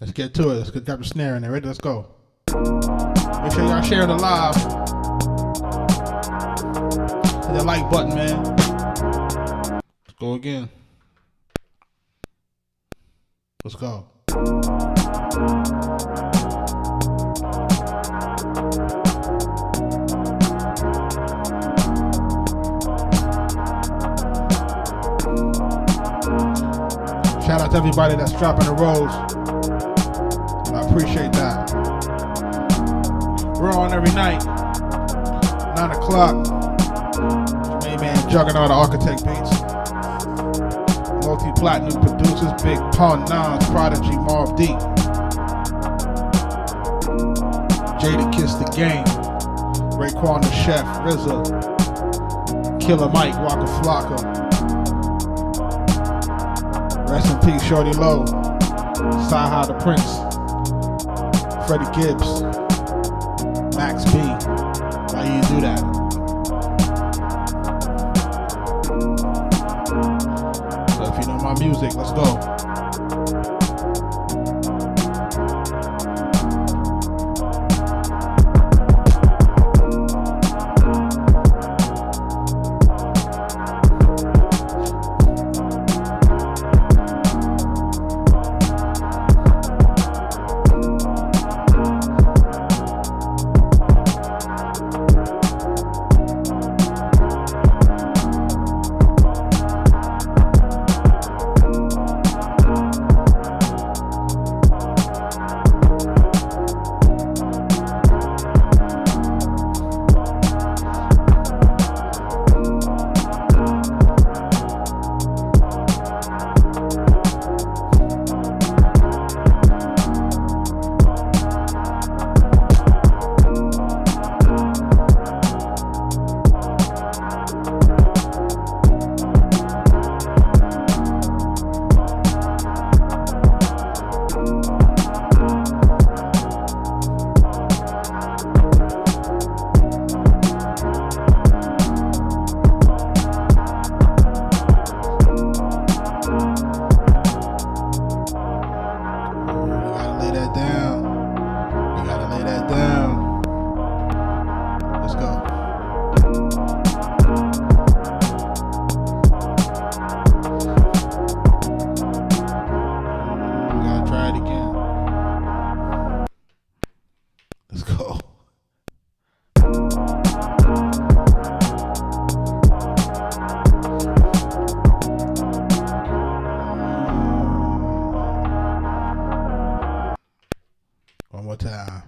Let's get to it. Let's get the snare in there. Ready? Let's go. Make sure y'all share the live. Hit the like button, man. Let's go again. Let's go. Shout out to everybody that's dropping the rolls. I appreciate that. We're on every night, 9 o'clock. Main man Juggernaut, Arkatech Beatz. Multi-platinum producers, Big Pun, Nas, Prodigy, Marv D. Jada Kiss the Game. Raekwon the Chef, RZA. Killer Mike, Waka Flocka. Rest in peace, Shorty Low. Saha the Prince. Freddie Gibbs, Max B. Why you do that? So if you know my music, let's go. One more time.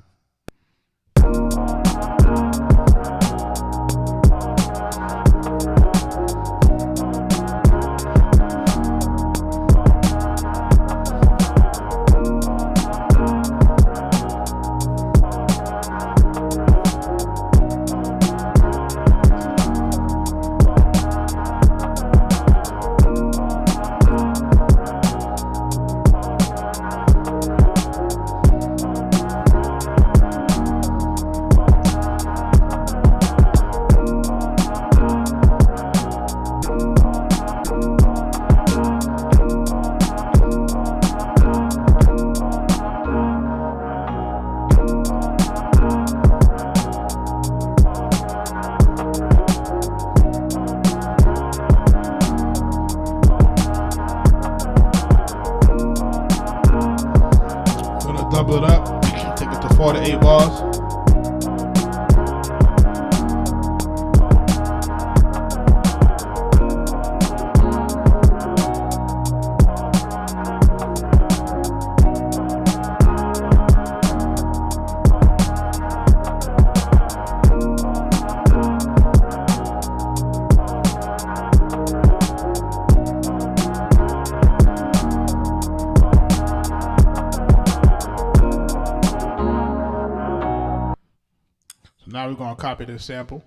Double it up, take it to 4 to 8 bars. now we're going to copy this sample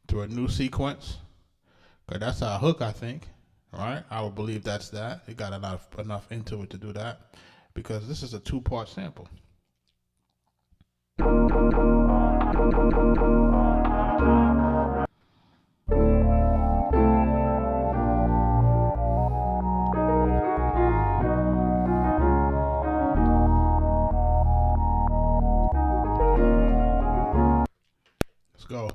to a new sequence. Because that's our hook, I think. All right? I would believe that's that. It got enough into it to do that. Because this is a 2-part sample. Let's go.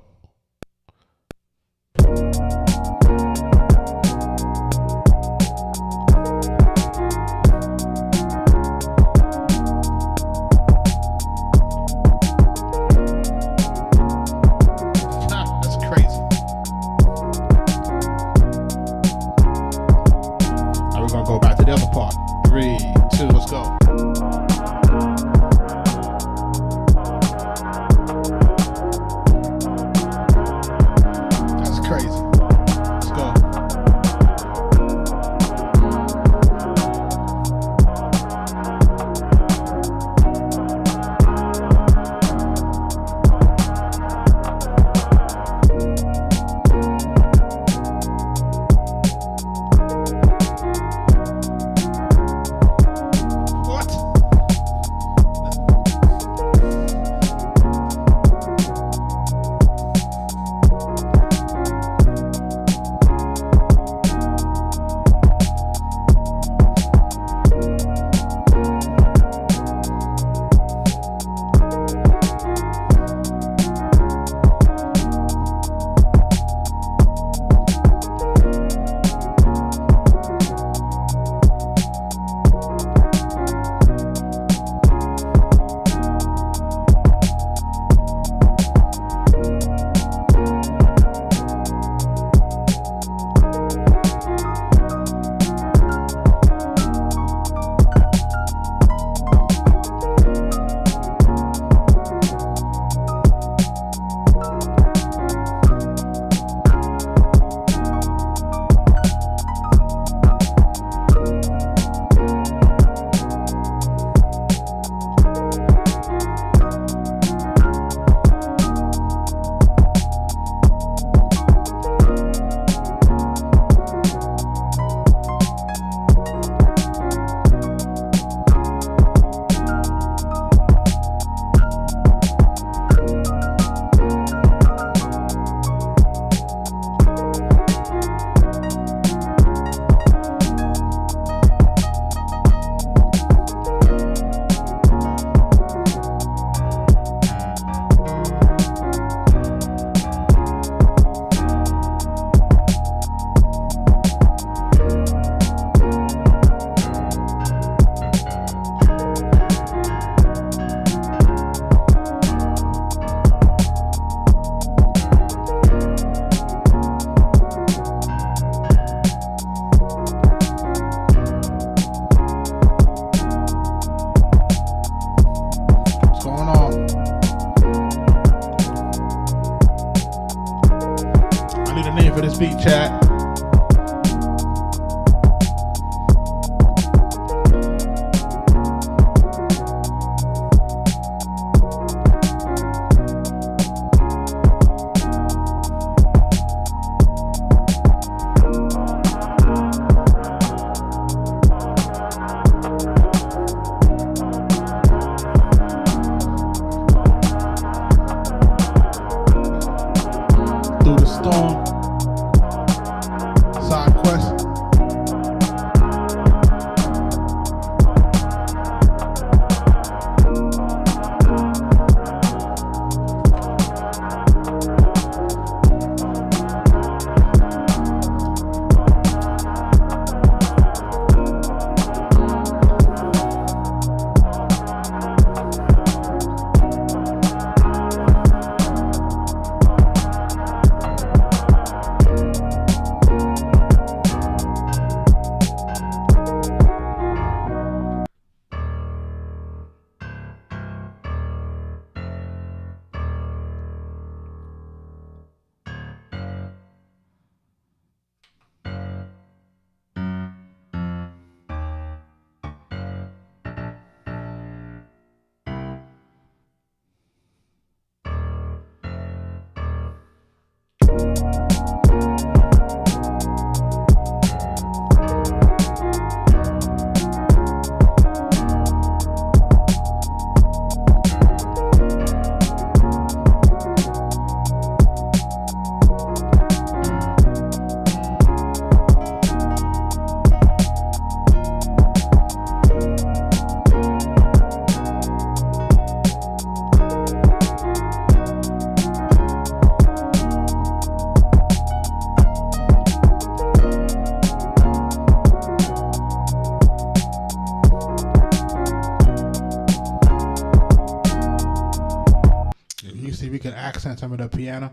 See, we can accent some of the piano.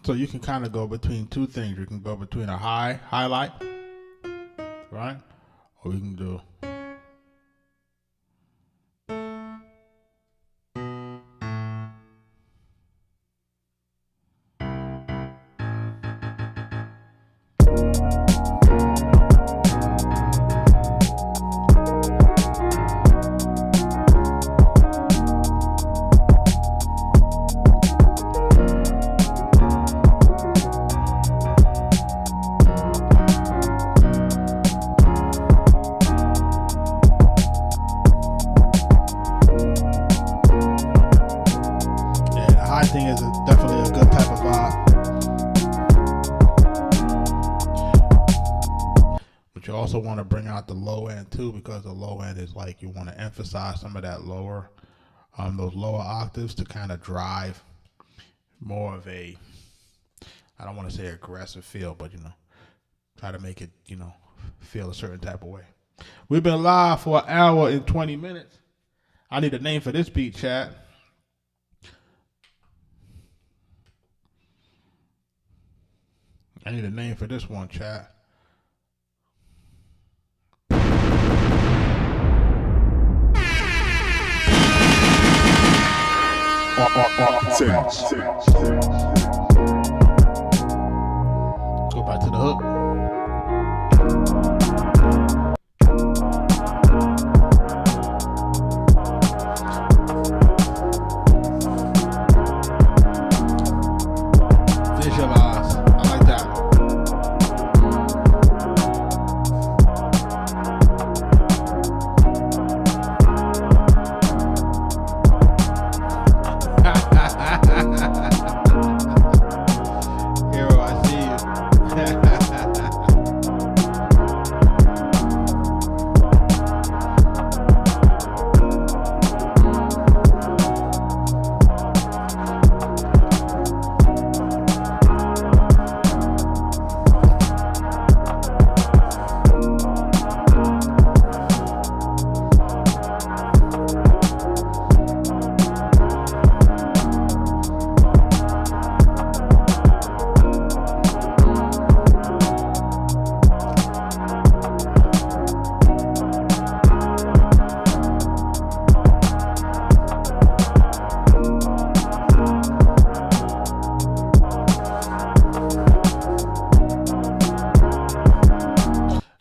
So you can kind of go between two things. You can go between a highlight, right? Or we can do. Thing is definitely a good type of vibe, but you also want to bring out the low end too, because the low end is like you want to emphasize some of that lower, those lower octaves to kind of drive more of a, I don't want to say aggressive feel, but try to make it feel a certain type of way. We've been live for an hour and 20 minutes. I need a name for this beat, chat. I need a name for this one, chat. Go back to the hook. Visualize. I like that. Hero, I see you.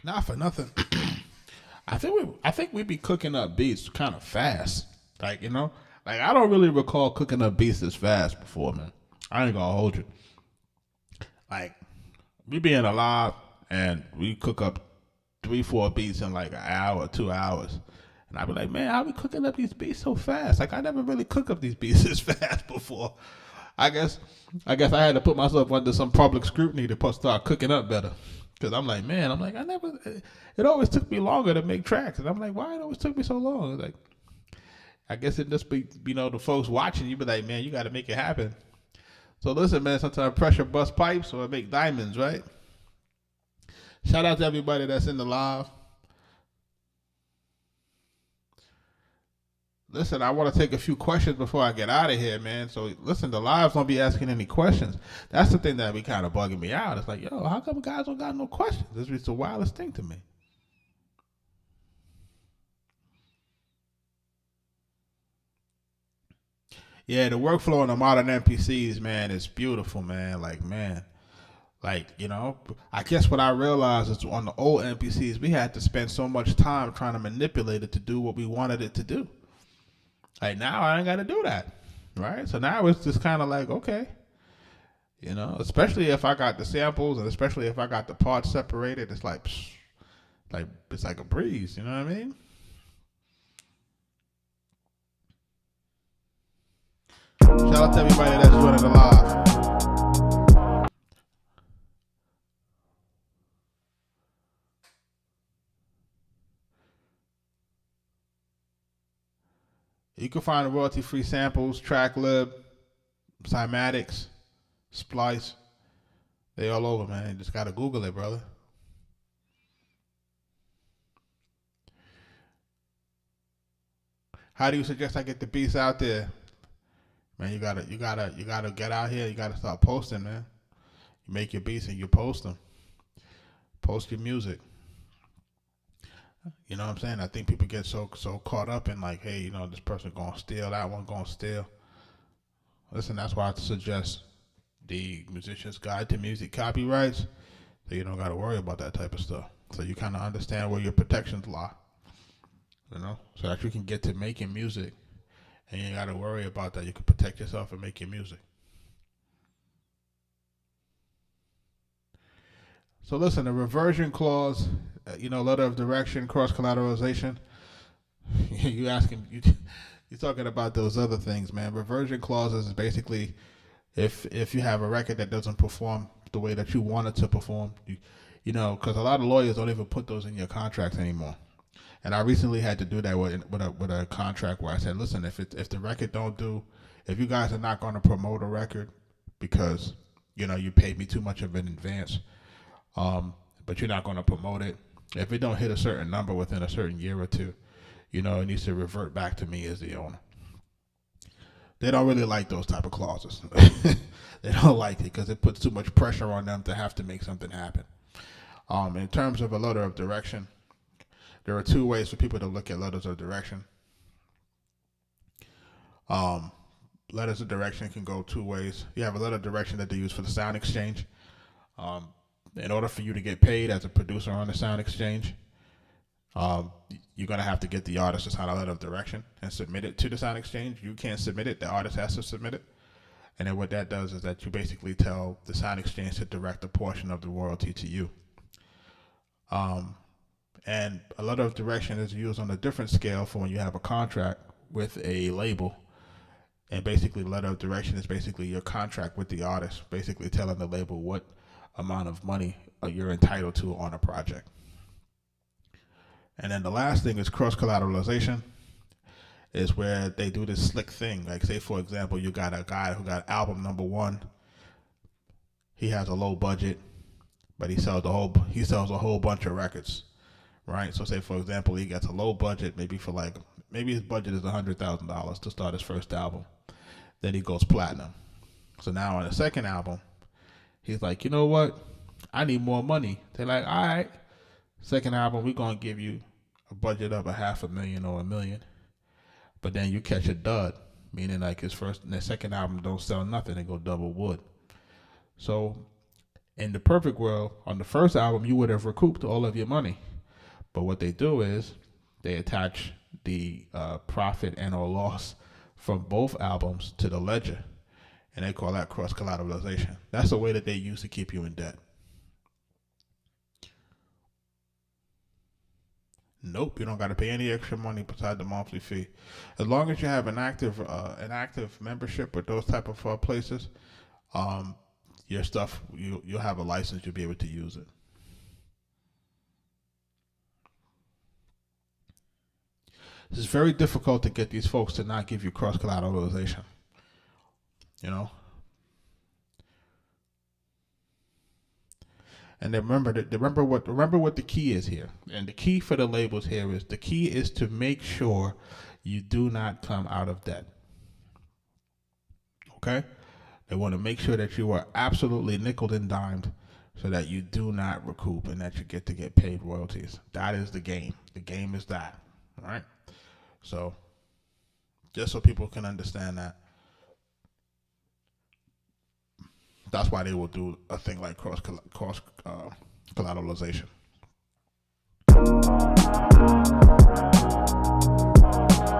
Not for nothing. I think we be cooking up beats kind of fast. Like, I don't really recall cooking up beats this fast before, man. I ain't gonna hold you. Like, we be in a live and we cook up 3-4 beats in like an hour, 2 hours. And I be like, man, how we cooking up these beats so fast? Like, I never really cook up these beats this fast before. I guess I had to put myself under some public scrutiny to start cooking up better. Because I'm like, it always took me longer to make tracks. And I'm like, why it always took me so long? Like, I guess it just be, the folks watching, you be like, man, you got to make it happen. So listen, man, sometimes pressure bust pipes or make diamonds, right? Shout out to everybody that's in the live. Listen, I want to take a few questions before I get out of here, man. So listen, the lives don't be asking any questions. That's the thing that be kind of bugging me out. It's like, yo, how come guys don't got no questions? This is the wildest thing to me. Yeah, the workflow on the modern MPCs, man, is beautiful, man. Like, man, like, I guess what I realized is on the old MPCs, we had to spend so much time trying to manipulate it to do what we wanted it to do. Like, now I ain't got to do that, right? So now it's just kind of like, okay, especially if I got the samples and especially if I got the parts separated, it's like, psh, like it's like a breeze. You know what I mean? Shout out to everybody that's joining the live. You can find the royalty-free samples, TrackLib, Cymatics, Splice. They all over, man. You just gotta Google it, brother. How do you suggest I get the beats out there? Man, you gotta get out here. You gotta start posting, man. You make your beats and you post them. Post your music. You know what I'm saying? I think people get so caught up in like, hey, this person gonna steal, that one gonna steal. Listen, that's why I suggest the Musician's Guide to Music Copyrights, so you don't gotta worry about that type of stuff. So you kind of understand where your protections lie. So that you can get to making music, and you ain't gotta worry about that. You can protect yourself and make your music. So listen, the reversion clause, letter of direction, cross collateralization. You asking you're talking about those other things, man. Reversion clauses is basically if you have a record that doesn't perform the way that you want it to perform, because a lot of lawyers don't even put those in your contracts anymore. And I recently had to do that with a contract where I said, listen, if the record if you guys are not going to promote a record because you paid me too much of an advance, but you're not going to promote it. If it don't hit a certain number within a certain year or two, it needs to revert back to me as the owner. They don't really like those type of clauses. They don't like it because it puts too much pressure on them to have to make something happen. In terms of a letter of direction, there are two ways for people to look at letters of direction. Letters of direction can go two ways. You have a letter of direction that they use for the sound exchange. In order for you to get paid as a producer on the sound exchange, you're going to have to get the artist to sign a letter of direction and submit it to the sound exchange. You can't submit it. The artist has to submit it. And then what that does is that you basically tell the sound exchange to direct a portion of the royalty to you. And a letter of direction is used on a different scale for when you have a contract with a label. And basically, letter of direction is basically your contract with the artist, basically telling the label what amount of money you're entitled to on a project. And then the last thing is cross collateralization, is where they do this slick thing. Like, say for example, you got a guy who got album number 1. He has a low budget, but he sells a whole bunch of records, right? So say for example, he gets a low budget, maybe his budget is $100,000 to start his first album. Then he goes platinum. So now on the second album, he's like, you know what? I need more money. They're like, all right, second album, we're going to give you a budget of $500,000 or $1 million. But then you catch a dud, meaning like his second album don't sell nothing and go double wood. So in the perfect world, on the first album, you would have recouped all of your money. But what they do is they attach the profit and or loss from both albums to the ledger. And they call that cross collateralization. That's a way that they use to keep you in debt. Nope, you don't got to pay any extra money besides the monthly fee. As long as you have an active membership with those type of places, your stuff, you'll have a license, you'll be able to use it. It's very difficult to get these folks to not give you cross collateralization. And then remember what the key is here. And the key for the labels here is to make sure you do not come out of debt. Okay? They want to make sure that you are absolutely nickel and dimed so that you do not recoup and that you get paid royalties. That is the game. The game is that. All right? So just so people can understand that. That's why they will do a thing like cross collateralization.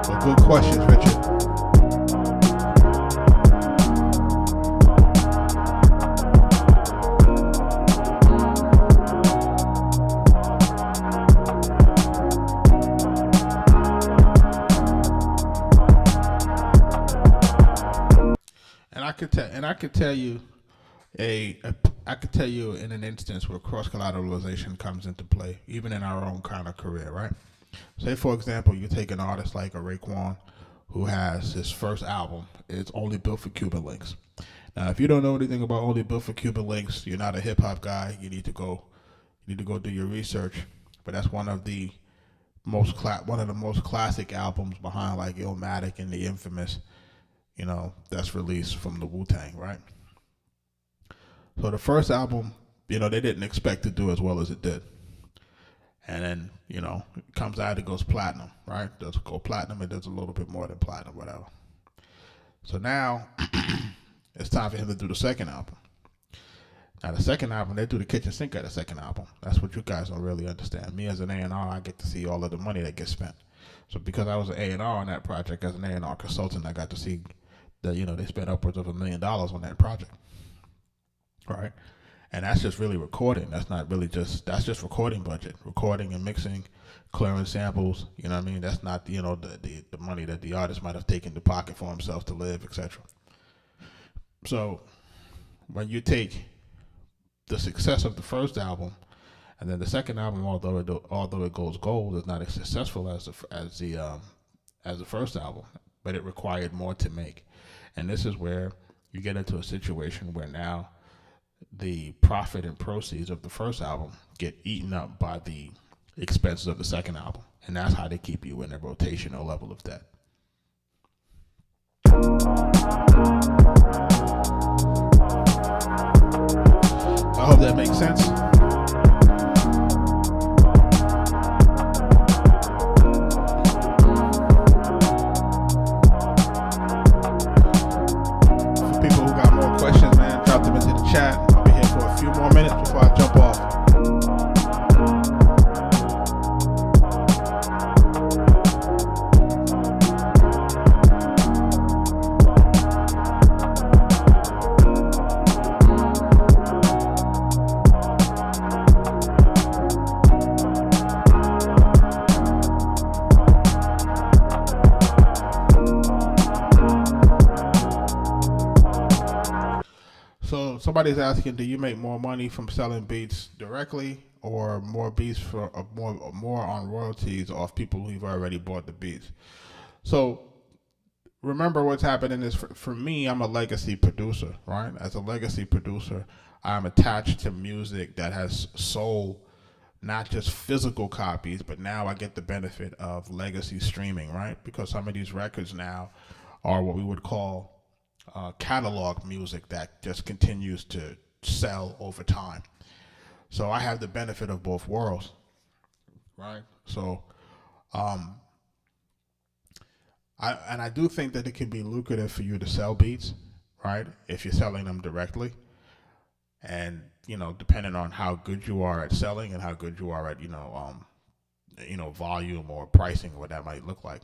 So good questions, Richard. I could tell you I could tell you in an instance where cross collateralization comes into play, even in our own kind of career, right? Say, for example, you take an artist like a Raekwon, who has his first album. It's only built for Cuban links. Now, if you don't know anything about only built for Cuban links, you're not a hip hop guy. You need to go do your research. But that's one of the most classic albums behind like Illmatic and the Infamous, that's released from the Wu-Tang, right? So the first album, they didn't expect to do as well as it did. And then, it comes out, it goes platinum, right? Does it go platinum? It does a little bit more than platinum, whatever. So now it's time for him to do the second album. Now the second album, they do the kitchen sink at the second album. That's what you guys don't really understand. Me as an A&R, I get to see all of the money that gets spent. So because I was an A&R on that project, as an A&R consultant, I got to see that, they spent upwards of $1 million on that project. Right, and that's just really recording. That's just recording budget, recording and mixing, clearing samples. You know what I mean? That's not the money that the artist might have taken to pocket for himself to live, etc. So when you take the success of the first album, and then the second album, although it goes gold, is not as successful as the first album, but it required more to make, and this is where you get into a situation where now the profit and proceeds of the first album get eaten up by the expenses of the second album. And that's how they keep you in a rotational level of debt. I hope that makes sense. For people who got more questions, man, drop them into the chat. I'll be here for a few more minutes before I jump off. So somebody's asking, do you make more money from selling beats directly, or more beats for more on royalties off people who've already bought the beats? So remember what's happening is for me, I'm a legacy producer, right? As a legacy producer, I'm attached to music that has sold not just physical copies, but now I get the benefit of legacy streaming, right? Because some of these records now are what we would call catalog music that just continues to sell over time. So I have the benefit of both worlds, right? So I do think that it can be lucrative for you to sell beats, right? If you're selling them directly, and depending on how good you are at selling and how good you are at volume or pricing, what that might look like.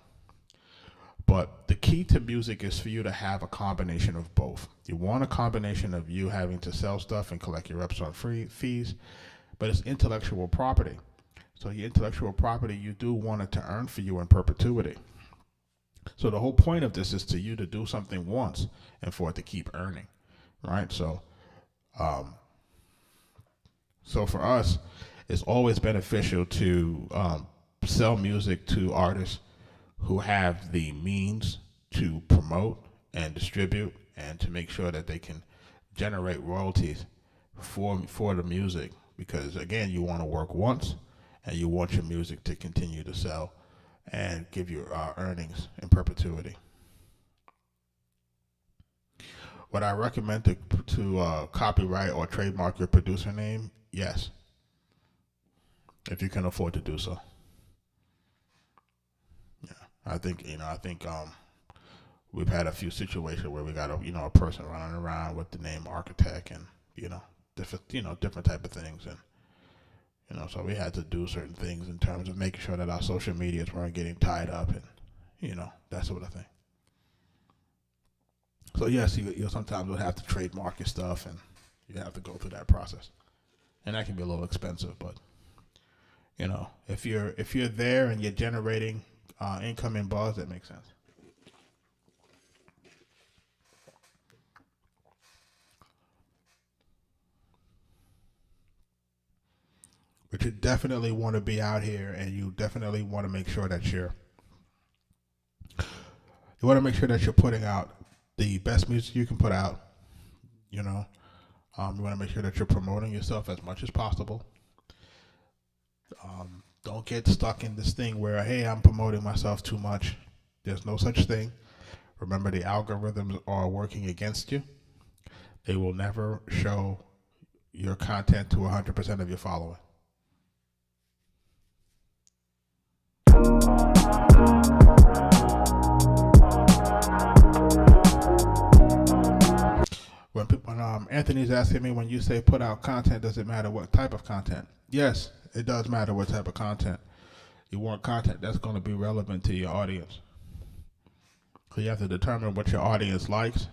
But the key to music is for you to have a combination of both. You want a combination of you having to sell stuff and collect your upfront fees, but it's intellectual property. So your intellectual property, you do want it to earn for you in perpetuity. So the whole point of this is to you to do something once and for it to keep earning, right? So for us, it's always beneficial to sell music to artists who have the means to promote and distribute and to make sure that they can generate royalties for the music, because again, you want to work once and you want your music to continue to sell and give you earnings in perpetuity. Would I recommend to copyright or trademark your producer name? Yes, if you can afford to do so. I think we've had a few situations where we got a person running around with the name Arkatech and different type of things, and so we had to do certain things in terms of making sure that our social medias weren't getting tied up and that sort of thing. So yes, you sometimes will have to trademark your stuff, and you have to go through that process, and that can be a little expensive. But if you're there and you're generating income and buzz, that makes sense. But you definitely want to be out here, and you definitely want to make sure that you're putting out the best music you can put out. You want to make sure that you're promoting yourself as much as possible. Don't get stuck in this thing where, hey, I'm promoting myself too much. There's no such thing. Remember, the algorithms are working against you. They will never show your content to 100% of your following. When Anthony's asking me, when you say put out content, does it matter what type of content? Yes, it does matter what type of content. You want content that's going to be relevant to your audience. So you have to determine what your audience likes.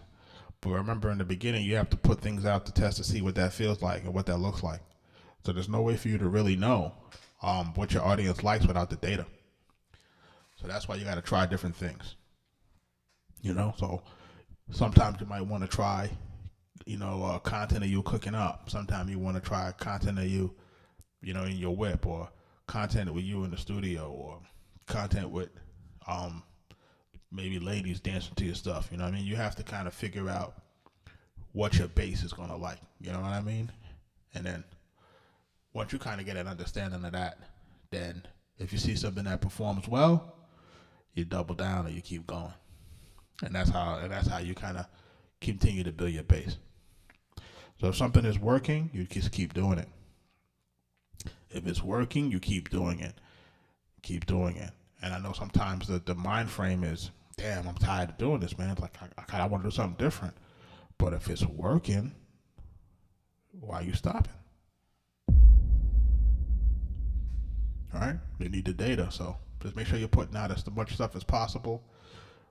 But remember, in the beginning, you have to put things out to test to see what that feels like and what that looks like. So there's no way for you to really know what your audience likes without the data. So that's why you got to try different things. So sometimes you might want to try, content of you cooking up. Sometimes you want to try content of you, in your whip, or content with you in the studio, or content with maybe ladies dancing to your stuff. You have to kind of figure out what your base is going to like. You know what I mean? And then once you kind of get an understanding of that, then if you see something that performs well, you double down and you keep going. And that's how you kind of continue to build your base. So if something is working, you just keep doing it. If it's working, you keep doing it. Keep doing it. And I know sometimes the mind frame is, damn, I'm tired of doing this, man. It's like I want to do something different. But if it's working, why are you stopping? All right? You need the data, so just make sure you're putting out as much stuff as possible.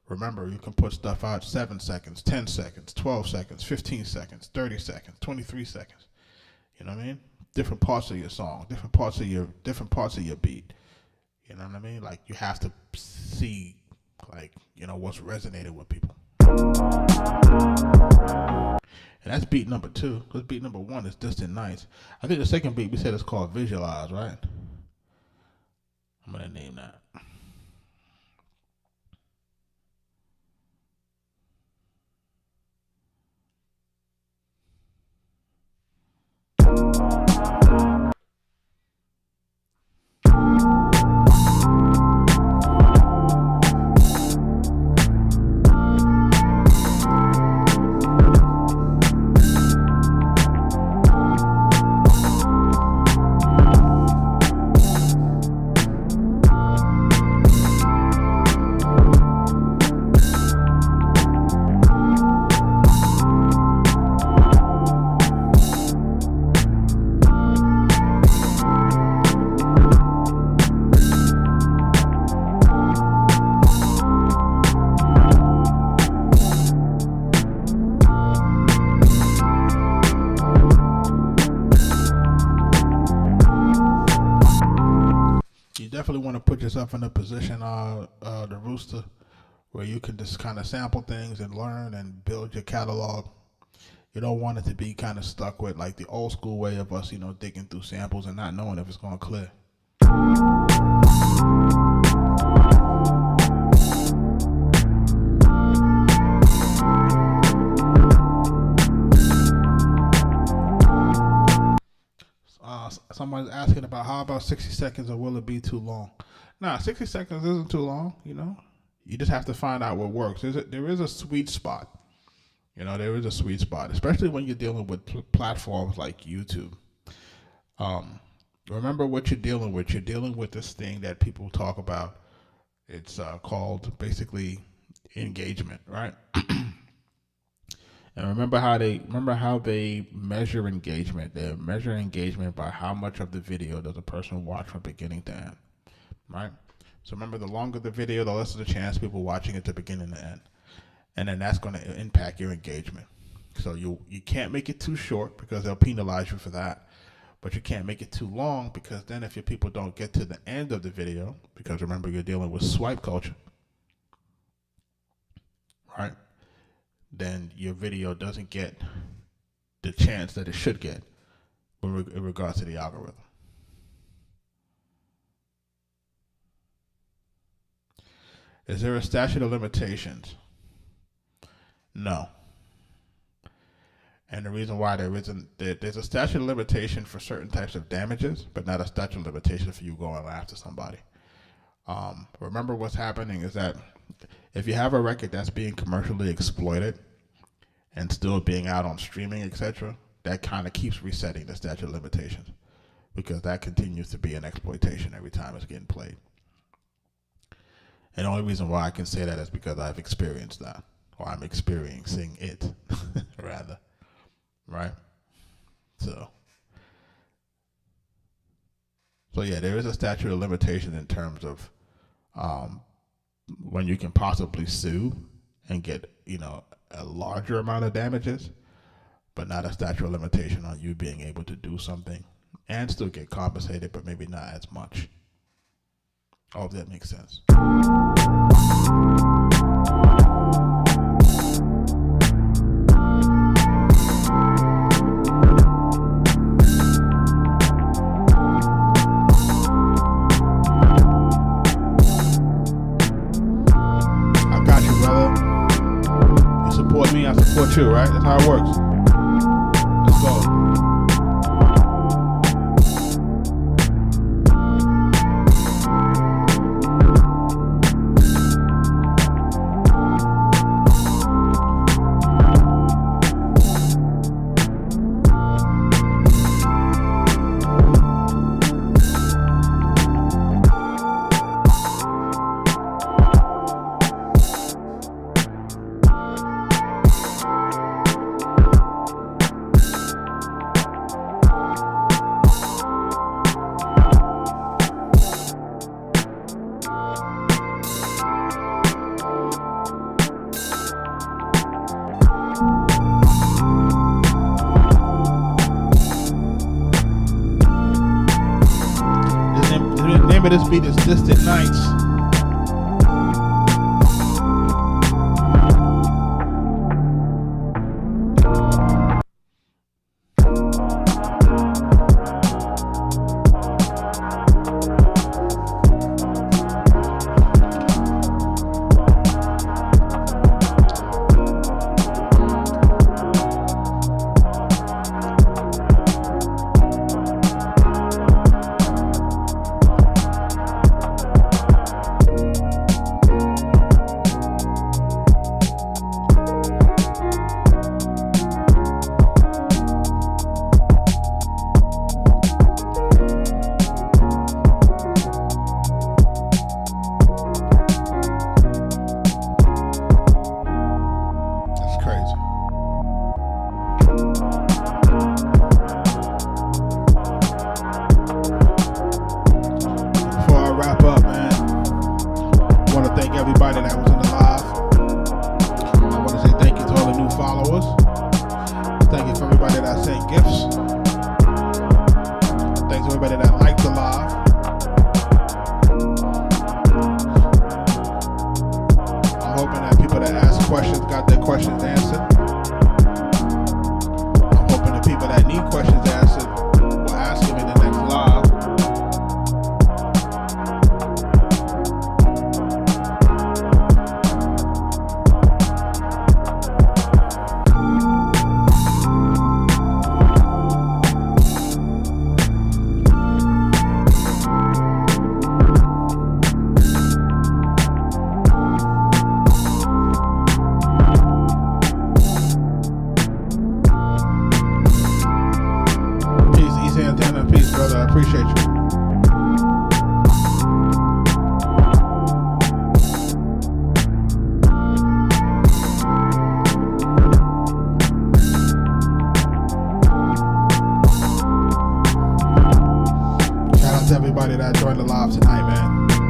Remember, you can put stuff out 7 seconds, 10 seconds, 12 seconds, 15 seconds, 30 seconds, 23 seconds. You know what I mean? Different parts of your song, different parts of your beat. You know what I mean? Like, you have to see, what's resonating with people. And that's beat number 2, because beat number 1 is Distant Nights. I think the second beat we said is called Visualize, right? I'm going to name that. Definitely want to put yourself in a position, the Rooster, where you can just kind of sample things and learn and build your catalog. You don't want it to be kind of stuck with like the old school way of us, digging through samples and not knowing if it's going to clear. Someone's asking about how about 60 seconds or will it be too long? Nah, 60 seconds isn't too long, You just have to find out what works. There is a sweet spot. There is a sweet spot, especially when you're dealing with platforms like YouTube. Remember what you're dealing with. You're dealing with this thing that people talk about. It's called basically engagement, right? And remember how they measure engagement. They measure engagement by how much of the video does a person watch from beginning to end, right? So remember, the longer the video, the less of the chance people watching it to beginning to end, and then that's going to impact your engagement. So you can't make it too short because they'll penalize you for that, but you can't make it too long because then if your people don't get to the end of the video, because remember you're dealing with swipe culture, right? Then your video doesn't get the chance that it should get in regards to the algorithm. Is there a statute of limitations? No. And the reason why there isn't, there's a statute of limitation for certain types of damages, but not a statute of limitation for you going after somebody. Remember what's happening is that if you have a record that's being commercially exploited and still being out on streaming, etc., that kind of keeps resetting the statute of limitations because that continues to be an exploitation every time it's getting played. And the only reason why I can say that is because I've experienced that, or I'm experiencing it, rather, right? So yeah, there is a statute of limitation in terms of when you can possibly sue and get, a larger amount of damages, but not a statute of limitation on you being able to do something and still get compensated, but maybe not as much. I hope that makes sense. Me, I support you, right? That's how it works. Let's go. The name of this beat is Distant Nights. everybody that joined the live tonight, man.